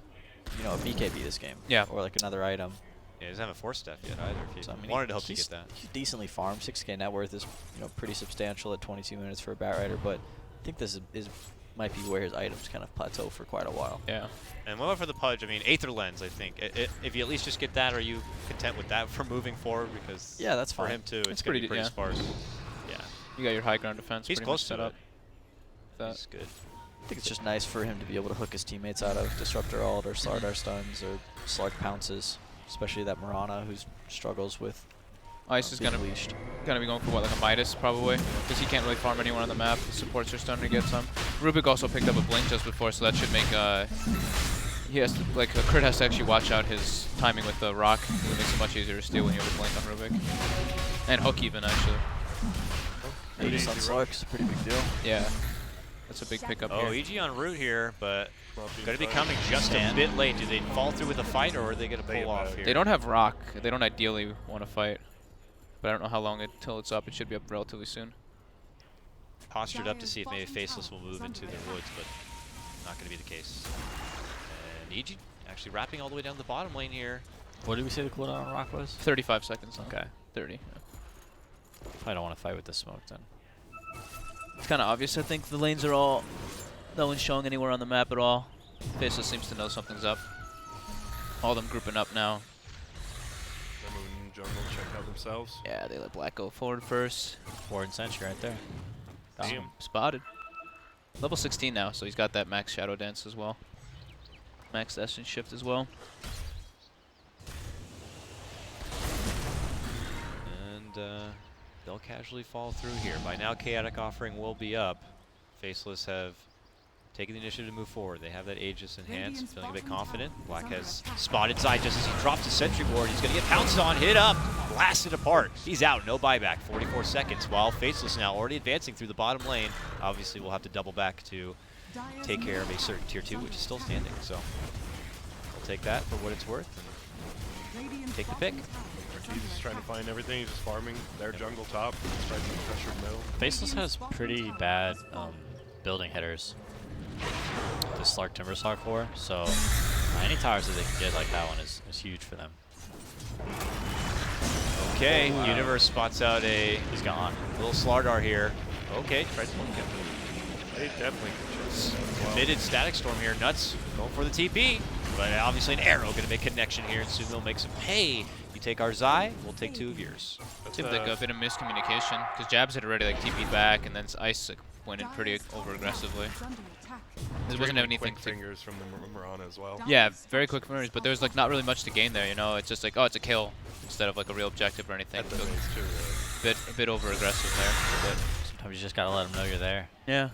you know, a BKB this game. Yeah. Or like another item. Yeah, he doesn't have a 4-step yet either. If you So, I mean, wanted to hope to he's- get that. He decently farmed. 6K net worth is, you know, pretty substantial at 22 minutes for a Bat Rider, but I think this is might be where his items kind of plateau for quite a while. Yeah. And what about for the Pudge? I mean, Aether Lens, I think. If you at least just get that, are you content with that for moving forward? Because Yeah, that's for fine. him too, it's It's going to pretty- be pretty yeah. sparse. Yeah, You got your high ground defense he's pretty close much set to up. it. That. He's good. I think it's just nice for him to be able to hook his teammates out of Disruptor ult or Slardar stuns or Slark pounces, especially that Mirana who struggles with Ice is being gonna leashed. be going for what, like a Midas probably, because he can't really farm anyone on the map. The supports are starting to get some. Rubik also picked up a blink just before, so that should make he has to, like Kurt has to actually watch out his timing with the rock. It makes it much easier to steal when you have a blink on Rubik, and hook even actually. Aegis on Slark is a pretty big deal. Yeah, that's a big pickup Oh, here. EG on route here, but Not being going to be touched. coming just a bit late. Do they fall through with a fight, or are they going to They pull off get here? They don't have rock. They don't ideally want to fight, but I don't know how long until it's up. It should be up relatively soon. Postured up to see if maybe Faceless will move into the woods, but not going to be the case. And EG actually wrapping all the way down the bottom lane here. What did we say the cooldown on Rock was? 35 seconds. Okay. 30. Yeah. I don't want to fight with this smoke then. It's kind of obvious. I think the lanes are all. No one's showing anywhere on the map at all. Faceless seems to know something's up. All them grouping up now. They're moving jungle, check out themselves. Yeah, they let Black go forward first. Ward and Sentry right there. Damn. Spotted. Level 16 now, so he's got that max Shadow Dance as well. Max Essence Shift as well. And they'll casually fall through here. By now, Chaotic Offering will be up. Faceless have taken the initiative to move forward. They have that Aegis in hand, so feeling a bit confident. Black has spotted Zai just as he drops the sentry ward. He's going to get pounced on, hit up, blasted apart. He's out, no buyback, 44 seconds, while Faceless now already advancing through the bottom lane. Obviously, we'll have to double back to take care of a certain tier 2, which is still standing. So we'll take that for what it's worth and take the pick. Ortiz is trying to find everything. He's just farming their jungle top. He's trying to get pressured middle. Faceless has pretty bad building hitters to Slark Timbersaw for, so any towers that they can get like that one is huge for them. Okay, Universe spots out a He's gone. little Slardar here. Okay, tries to look at They definitely can chase. committed Static Storm here. Nuts going for the TP, but obviously an arrow going to make connection here, and Sumo makes him pay. You take our Zai, we'll take 2 of yours. Seems like a bit of miscommunication, because Jabs had already like TP'd back, and then Ice like, went in pretty over aggressively. There wasn't anything quick to. fingers from the Mirana as well. Yeah, very quick fingers, but there's like not really much to gain there. You know, it's just like, oh, it's a kill instead of like a real objective or anything. At the So base too, really. a bit over aggressive there. But Sometimes you just gotta let them know you're there. yeah.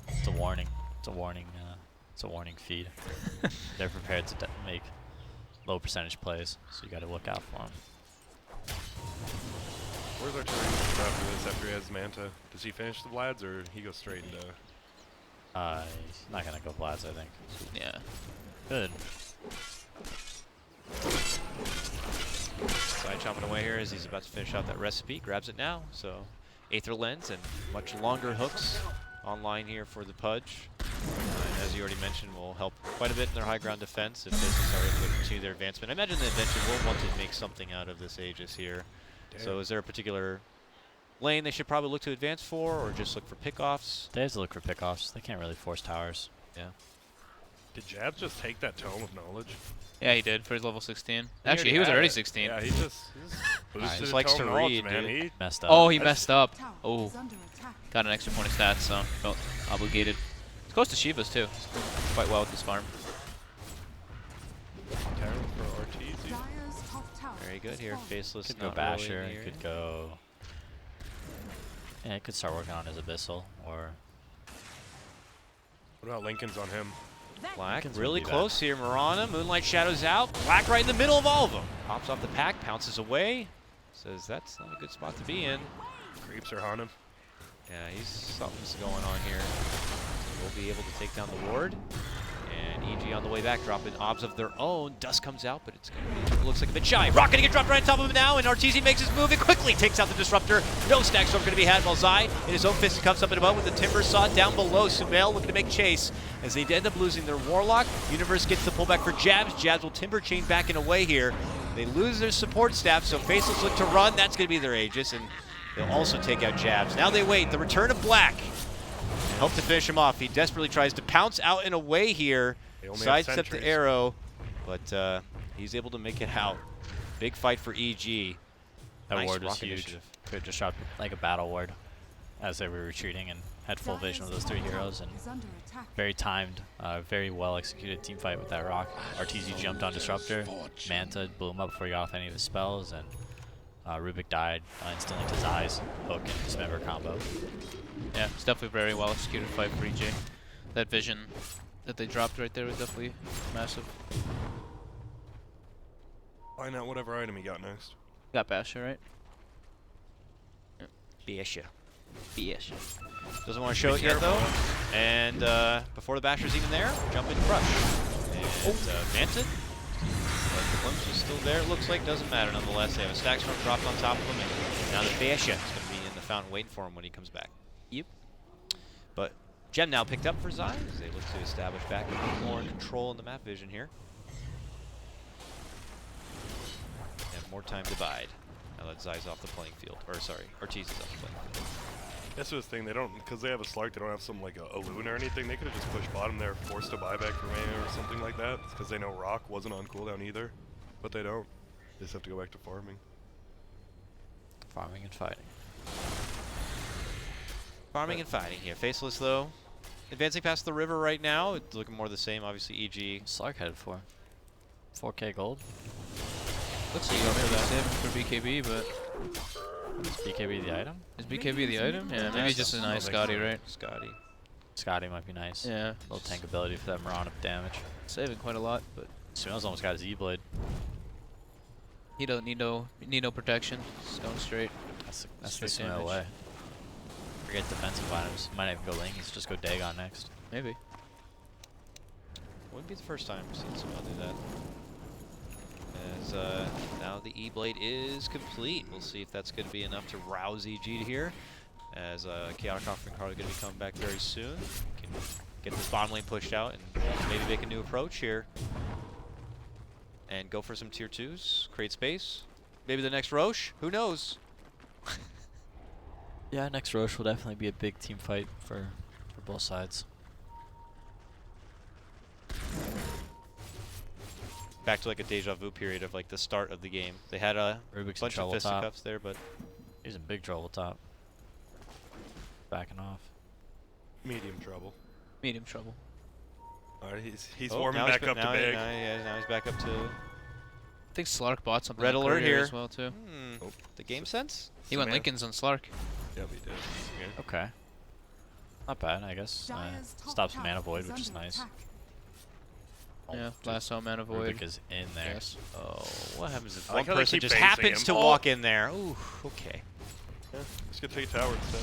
It's a warning. It's a warning. It's a warning feed. They're prepared to make low percentage plays, so you gotta look out for them. Where's Artillery after this, after he has Manta? Does he finish the Vlads, or he goes straight into... He's not gonna go Blast, I think. Yeah. Good. Zai chopping away here as he's about to finish out that recipe. Grabs it now, so Aether Lens and much longer hooks online here for the Pudge. And as you already mentioned, will help quite a bit in their high ground defense if Faceless are able to continue their advancement. I imagine they eventually will want to make something out of this Aegis here. So is there a particular lane they should probably look to advance for, or just look for pickoffs? They have to look for pickoffs. They can't really force towers. Yeah. Did Jabs just take that Tome of Knowledge? Yeah, he did for his level 16. He Actually, he was had already it. 16. Yeah, he just boosted just the likes Tome to knowledge, read, man. dude. He Messed up. Oh, he That's- messed up. Oh, got an extra point of stats, so felt obligated. It's close to Shiva's too. He's quite well with this farm. Terror for Ortiz. Very good here. Faceless Could go not Basher. really You near. could go. Yeah, he could start working on his Abyssal, or What about Lincoln's on him? Black Lincoln's really wouldn't be bad. close here. Marana, Moonlight Shadows out. Black right in the middle of all of them. Pops off the pack, pounces away. Says that's not a good spot to be in. Creeps are on him. Yeah, something's going on here. We'll be able to take down the ward. And EG on the way back, dropping obs of their own. Dust comes out, but it looks like a bit shy. Rock gonna get dropped right on top of him now, and Arteezy makes his move and quickly takes out the Disruptor. No stack storm gonna be had while Zai in his own fist comes up and above with the Timber Saw down below. Sumail looking to make chase as they end up losing their Warlock. Universe gets the pullback for Jabs. Jabs will Timber Chain back and away here. They lose their support staff, so Faceless look to run. That's gonna be their Aegis, and they'll also take out Jabs. Now they wait. The return of Black. And hope to finish him off. He desperately tries to pounce out and away here. They only have Sidestep the sentries. arrow, but he's able to make it out. Big fight for EG. that Nice ward was rock huge. initiative. Could have just shot like a battle ward as they were retreating and had full vision of those 3 heroes, and Is under attack. very timed, very well executed team fight with that rock. Arteezy jumped on Disruptor, Manta blew him up before he got off any of his spells, and Rubik died instantly to Zai's hook and dismember combo. Yeah, it's definitely a very well executed fight for EJ. That vision that they dropped right there was definitely massive. Find out whatever item he got next. Got Basher, right? Basha. Basher. Doesn't want to show it yet though. And before the Basher's even there, jump in Crush. And Manta. But the glimpse is still there, it looks like. Doesn't matter nonetheless. They have a stack storm dropped on top of him. And now the Basha is going to be in the fountain waiting for him when he comes back. Yep. But Gem now picked up for Zai as they look to establish back a bit more control in the map vision here. And more time to bide. Now that Zai's off the playing field. Or sorry, Arteezy's off the playing field. That's the thing. They don't, because they have a Slark. They don't have some like a Loon or anything. They could have just pushed bottom there, forced a buyback for mana or something like that. Because they know Rock wasn't on cooldown either, but they don't. They just have to go back to farming. Farming and fighting. Farming and fighting here. Faceless though, advancing past the river right now. It's looking more the same. Obviously, EG. Slark headed for 4K gold. Looks like maybe that's it for BKB, but Is BKB the item? is BKB the item? Yeah, maybe Yes. just a I nice think Scotty, so. right? Scotty. Scotty might be nice. Yeah, Little tank ability for that Marana damage. saving quite a lot, but Sumail's almost got his E-Blade. he don't need no protection. Just going straight. That's the Straight Sumail damage. way. Forget defensive items. Might not even go Lings, just go Dagon next. Maybe. Wouldn't be the first time we've seen someone do that. As now the E-Blade is complete. We'll see if that's going to be enough to rouse EG to here. As Chaotic Offering Card is going to be coming back very soon. Can get this bottom lane pushed out and maybe make a new approach here. And go for some tier 2s. Create space. Maybe the next Roche. Who knows? Yeah, next Roche will definitely be a big team fight for both sides. Back to like a deja vu period of like the start of the game. They had a Rubik's in bunch of trouble top. fisticuffs there, but He's in big trouble top. Backing off. Medium trouble. Medium trouble. All right, he's oh, warming now back he's up to now, big. Now he's back up to I think Slark bought something. Red in alert courier here. as well too. Oh. the game sense. He went Man. Lincoln's on Slark. Yeah, we did. Yeah. Okay. Not bad, I guess. Dire's top Stops tower mana void, is which is under nice. attack. Yeah, last home mana void. Rubik is in there. Yes. Oh, what happens if I one like how they person keep just facing happens him. to Oh. walk in there? Ooh, okay. Yeah, let's get take tower instead.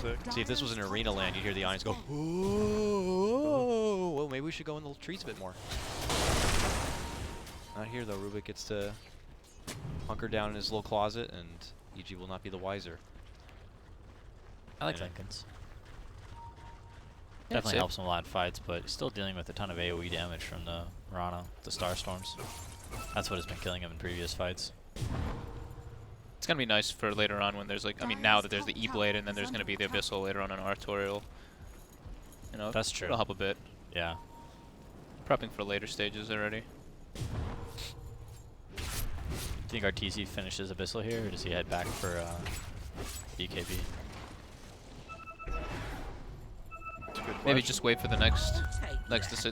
Sick. See, if this was an arena land, you'd hear the audience go, "Ooh, well, maybe we should go in the trees a bit more." Not here though. Rubik gets to hunker down in his little closet, and EG will not be the wiser. I like Yeah. Lincoln's. Yeah, Definitely same. helps him a lot in fights, but he's still dealing with a ton of AoE damage from the Marana, the Starstorms. That's what has been killing him in previous fights. It's gonna be nice for later on when there's like, I mean, now that there's the E-Blade and then there's gonna be the Abyssal later on in Artorial. You know, That's true. It'll help a bit. Yeah. Prepping for later stages already. Do you think Arteezy finishes Abyssal here, or does he head back for BKB? To be Maybe just wait for the next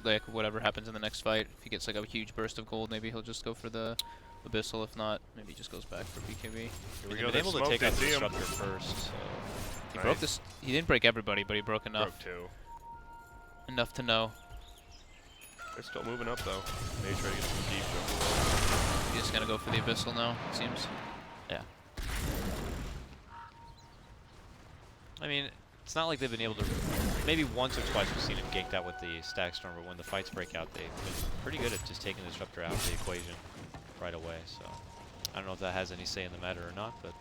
like whatever happens in the next fight. If he gets like a huge burst of gold, maybe he'll just go for the Abyssal. If not, maybe he just goes back for BKB. Here we He's go. been able to take out the Disruptor first. So. He broke this. He didn't break everybody, but he broke enough. Broke 2. Enough to know. They're still moving up though. Maybe try to get some deep jungle. He's just gonna go for the Abyssal now, it seems. Yeah. I mean, it's not like they've been able to. Maybe once or twice we've seen him ganked out with the Stack Storm, but when the fights break out, they've been pretty good at just taking the Disruptor out of the equation right away. So I don't know if that has any say in the matter or not, but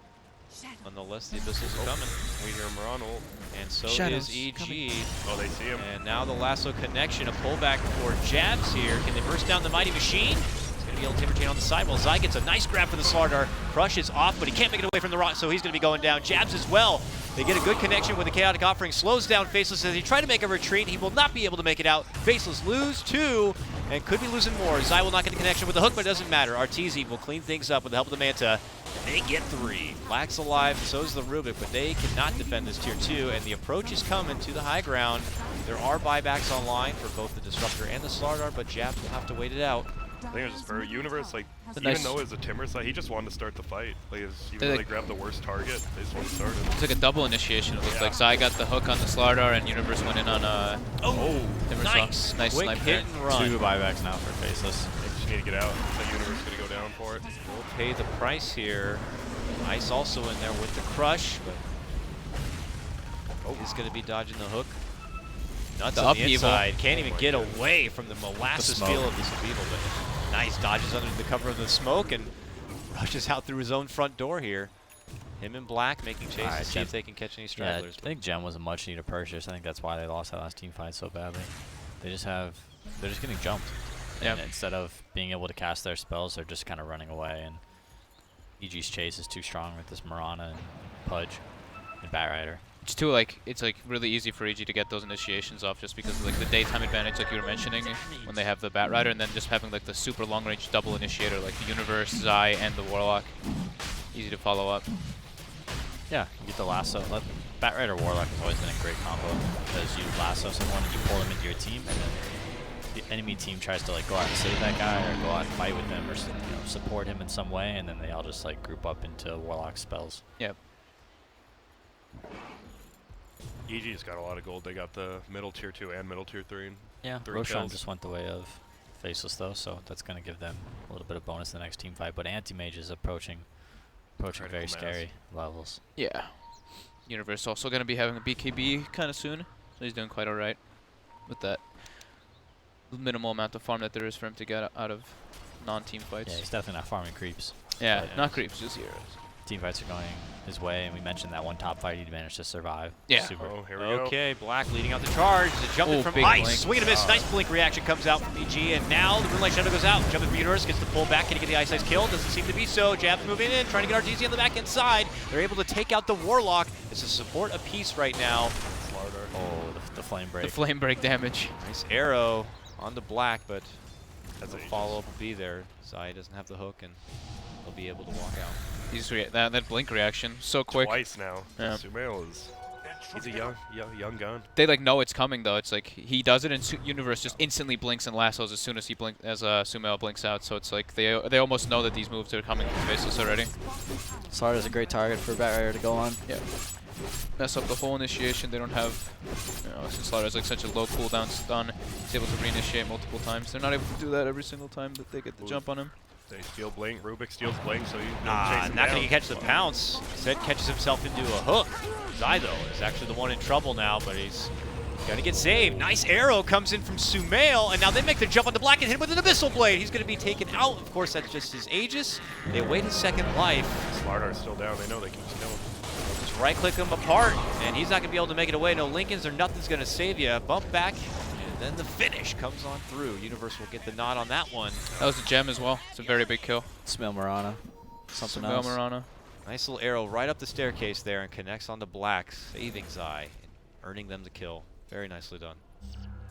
nonetheless, the Abyssals are coming. We hear Moran ult. And so Shadows is EG. coming. Oh, they see him. And now the lasso connection, a pullback for Jabs here. Can they burst down the Mighty Machine? It's going to be able to Timber Chain on the side. Well, Zai gets a nice grab for the Slardar. Crush is off, but he can't make it away from the rock, so he's going to be going down. Jabs as well. They get a good connection with the Chaotic Offering. Slows down Faceless as he tries to make a retreat. He will not be able to make it out. Faceless lose 2 and could be losing more. Zai will not get the connection with the hook, but it doesn't matter. Arteezy will clean things up with the help of the Manta. And they get 3. Black's alive, so is the Rubik, but they cannot defend this tier 2, and the approach is coming to the high ground. There are buybacks online for both the Disruptor and the Slardar, but Jabs will have to wait it out. I think it was just for Universe, like, It's a even nice- though it's a Timber side, he just wanted to start the fight. Like, even They though they like- grabbed the worst target, they just wanted to start it. It's like a double initiation. It looks Yeah. like Zai got the hook on the Slardar and Universe went in on Oh, Timbersaw. Nice Quick snipe hit there. and run. 2 buybacks now for Faceless. they just need to get out. The Universe is going to go down for it. We'll pay the price here. Ice also in there with the crush, but he's going to be dodging the hook. Nuts The on the upheaval. inside. Can't Oh even my get God. away from the molasses smoke. feel of this upheaval, but nice dodges under the cover of the smoke and rushes out through his own front door here. Him and Black making chases Alright, to see Gem. if they can catch any Yeah, I stragglers. think Gem was a much needed purchase. I think that's why they lost that last team fight so badly. They're just getting jumped. Yeah. And instead of being able to cast their spells, they're just kind of running away. And EG's chase is too strong with this Marana and Pudge and Batrider. It's too like it's like really easy for EG to get those initiations off just because of like the daytime advantage like you were mentioning when they have the Batrider and then just having like the super long range double initiator like the Universe, Zai, and the Warlock. Easy to follow up. Yeah, you get the lasso. Batrider Warlock has always been a great combo because you lasso someone and you pull them into your team, and then the enemy team tries to like go out and save that guy or go out and fight with them or support him in some way, and then they all just like group up into Warlock spells. Yep. EG's got a lot of gold. They got the middle tier 2 and middle tier 3. Yeah, 3 Roshan kills. just went the way of Faceless though, so that's going to give them a little bit of bonus in the next team fight. But Anti-Mage is approaching Critical very mass. scary levels. Yeah. Universe also going to be having a BKB kind of soon, so he's doing quite alright with that minimal amount of farm that there is for him to get out of non-team fights. Yeah, he's definitely not farming creeps. Yeah, but not creeps, just heroes. team fights are going his way, and we mentioned that one top fight he managed to survive. Yeah. Super. Oh, here we go. Okay, Black leading out the charge. The jumping Oh, from big Ice. blink. Swing and a miss. Nice blink reaction comes out from EG, and now the Moonlight Shadow goes out. Jumping from Universe gets the pull back. Can he get the Ice kill? Doesn't seem to be so. Jabs moving in, trying to get Arteezy on the back end side. They're able to take out the Warlock. It's a support a piece right now. Slardar. Oh, the flame break. The flame break damage. Nice arrow on the Black, but That's the ages. follow-up will be there. Zai doesn't have the hook, and he'll be able to walk out. He's that blink reaction so quick. Twice now. Yeah. Sumail is... He's a young gun. They like know it's coming though. It's like he does it, and Universe just instantly blinks and lassos as soon as Sumail blinks out. So it's like they almost know that these moves are coming from Faceless already. Slardar is a great target for Batrider to go on. Yeah. Mess up the whole initiation. They don't have, since Slardar has like such a low cooldown stun, he's able to reinitiate multiple times. They're not able to do that every single time that they get the jump on him. They steal Blink. Rubik steals Blink, so he's Not going to catch the pounce. Zed catches himself into a hook. Zai, though, is actually the one in trouble now, but he's going to get saved. Nice arrow comes in from Sumail, and now they make the jump on the Black and hit him with an Abyssal Blade. He's going to be taken out. Of course, that's just his Aegis. They wait his second life. Slardar's still down. They know they can just kill him. Just right-click him apart, and he's not going to be able to make it away. No Lincolns or nothing's going to save you. Bump back, and then the finish comes on through. Universe will get the nod on that one. That was a gem as well. It's a very big kill. Smell Marana. Something Sumail else. Marana. Nice little arrow right up the staircase there and connects on the Black, saving Zai and earning them the kill. Very nicely done.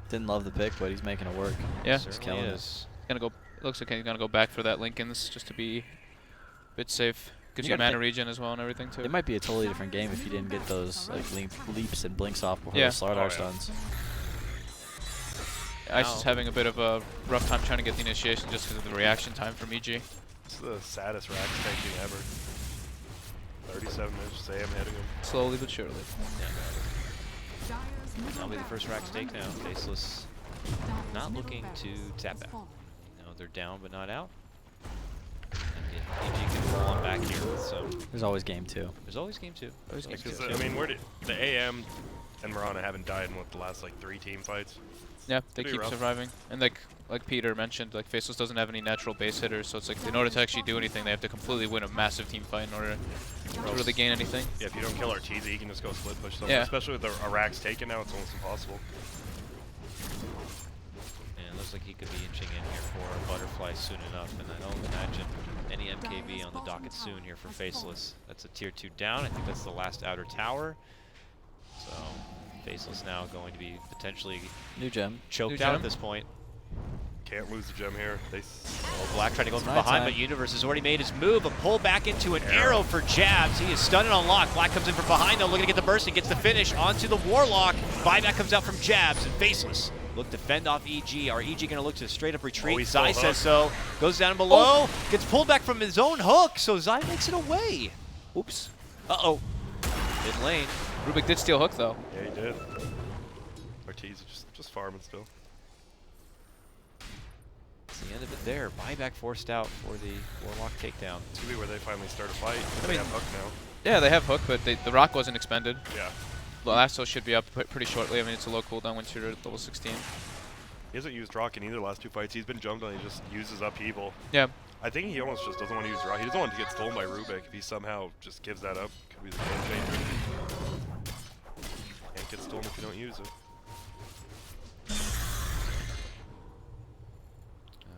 Didn't love the pick, but he's making it work. Yeah. He's Certainly killing is. Gonna go. Looks like he's gonna go back for that Lincoln's just to be a bit safe. Gives You you gotta mana regen as well and everything too. It might be a totally different game if you didn't get those like leaps and blinks off before Yeah. the Slardar Oh, yeah. stuns. Ice Now- is having a bit of a rough time trying to get the initiation just because of the reaction time from EG. This is the saddest rack tanking ever. 37 minutes, Sam hitting him. Slowly but surely. That'll be the first rack stake now. Faceless not looking to tap out. No, they're down but not out. And EG can roll on back here with some. There's always game 2. There's always game 2. Always game Because, two. I mean, where did the AM and Marana haven't died in what, the last like 3 team fights? Yeah, they pretty keep rough. surviving. And like Peter mentioned, like Faceless doesn't have any natural base hitters, so it's like in order to actually do anything, they have to completely win a massive team fight in order to really gain anything. Yeah, if you don't kill Arteezy, you can just go split push them. Yeah. Especially with the racks taken now, it's almost impossible. And it looks like he could be inching in here for a butterfly soon enough. And I don't imagine any MKB on the docket soon here for Faceless. That's a tier 2 down. I think that's the last outer tower. So Faceless now going to be potentially New gem. choked New out gem. at this point. Can't lose the gem here. Oh, Black trying to go from Night behind, time. but Universe has already made his move. A pull back into an arrow for Jabs. He is stunned and unlocked. Black comes in from behind, though, looking to get the burst and gets the finish onto the Warlock. Buyback comes out from Jabs, and Faceless look to fend off EG. Are EG going to look to straight up retreat? he's Zai still says so. Goes down below. Gets pulled back from his own hook, so Zai makes it away. Oops. Uh-oh. Mid lane. Rubik did steal hook though. Yeah, he did. Arteezy just farming still. That's the end of it there. Buyback forced out for the Warlock takedown. It's gonna be where they finally start a fight. I They mean- have Hook now. Yeah, they have hook, but the rock wasn't expended. Yeah. The lasso should be up pretty shortly. I mean, it's a low cooldown once you're at level 16. He hasn't used rock in either last 2 fights. He's been jumped on. He just uses upheaval. Yeah. I think he almost just doesn't want to use rock. He doesn't want to get stolen by Rubik. If he somehow just gives that up, could be the game changer. Can't get stolen if you don't use it.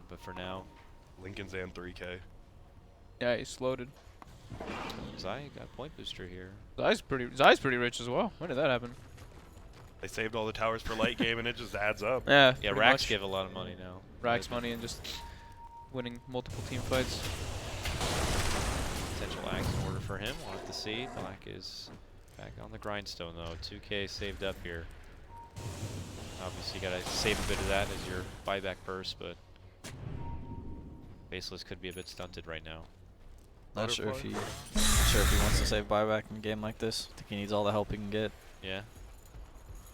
But for now, Lincoln's and 3K. Yeah, he's loaded. Zai got point booster here. Zai's pretty rich as well. When did that happen? They saved all the towers for late game, and it just adds up. Yeah. Yeah, pretty Racks much. give a lot of money now. Racks money and just winning multiple team fights. Potential axe in order for him. We'll have to see. Black is back on the grindstone though. 2K saved up here. Obviously, you gotta save a bit of that as your buyback burst, but Faceless could be a bit stunted right now. Not sure if Butterfly. he wants to save buyback in a game like this. I think he needs all the help he can get. Yeah.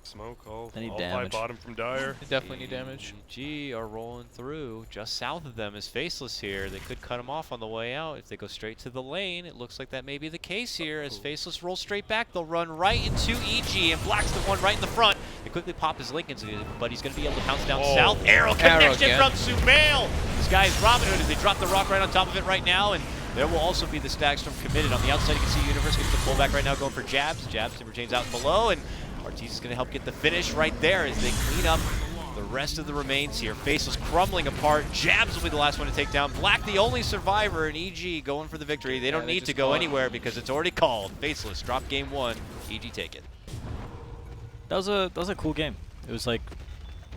Smoke, all Any 5 damage. bottom from Dire. They definitely need damage. EG are rolling through. Just south of them is Faceless here. They could cut him off on the way out. If they go straight to the lane, it looks like that may be the case here. As Faceless rolls straight back, they'll run right into EG, and Black's the one right in the front. They quickly pop his Lincolns, but he's going to be able to pounce down Oh. south. Arrow Arrow connection again. from Sumail. This guy is Robin Hood as they drop the rock right on top of it right now, and there will also be the stacks from Committed. On the outside, you can see Universe gets the pullback right now going for Jabs. Jabs Timber Chains out and below, and Arteezy is going to help get the finish right there as they clean up the rest of the remains here. Faceless crumbling apart. Jabs will be the last one to take down. Black, the only survivor, and EG going for the victory. They don't they need just to go call it. anywhere because it's already called. Faceless drop game 1. EG take it. That was a cool game. It was like,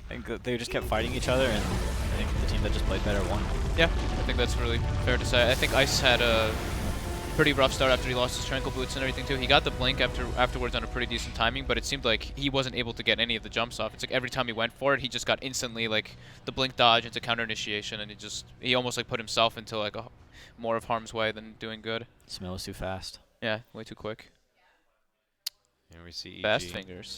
I think that they just kept fighting each other, and I think the team that just played better won. Yeah, I think that's really fair to say. I think Ice had a pretty rough start after he lost his Tranquil Boots and everything too. He got the blink afterwards on a pretty decent timing, but it seemed like he wasn't able to get any of the jumps off. It's like every time he went for it, he just got instantly like the blink dodge into counter initiation, and he almost like put himself into like more of harm's way than doing good. Smell was too fast. Yeah, way too quick. And we see EG. Fast fingers.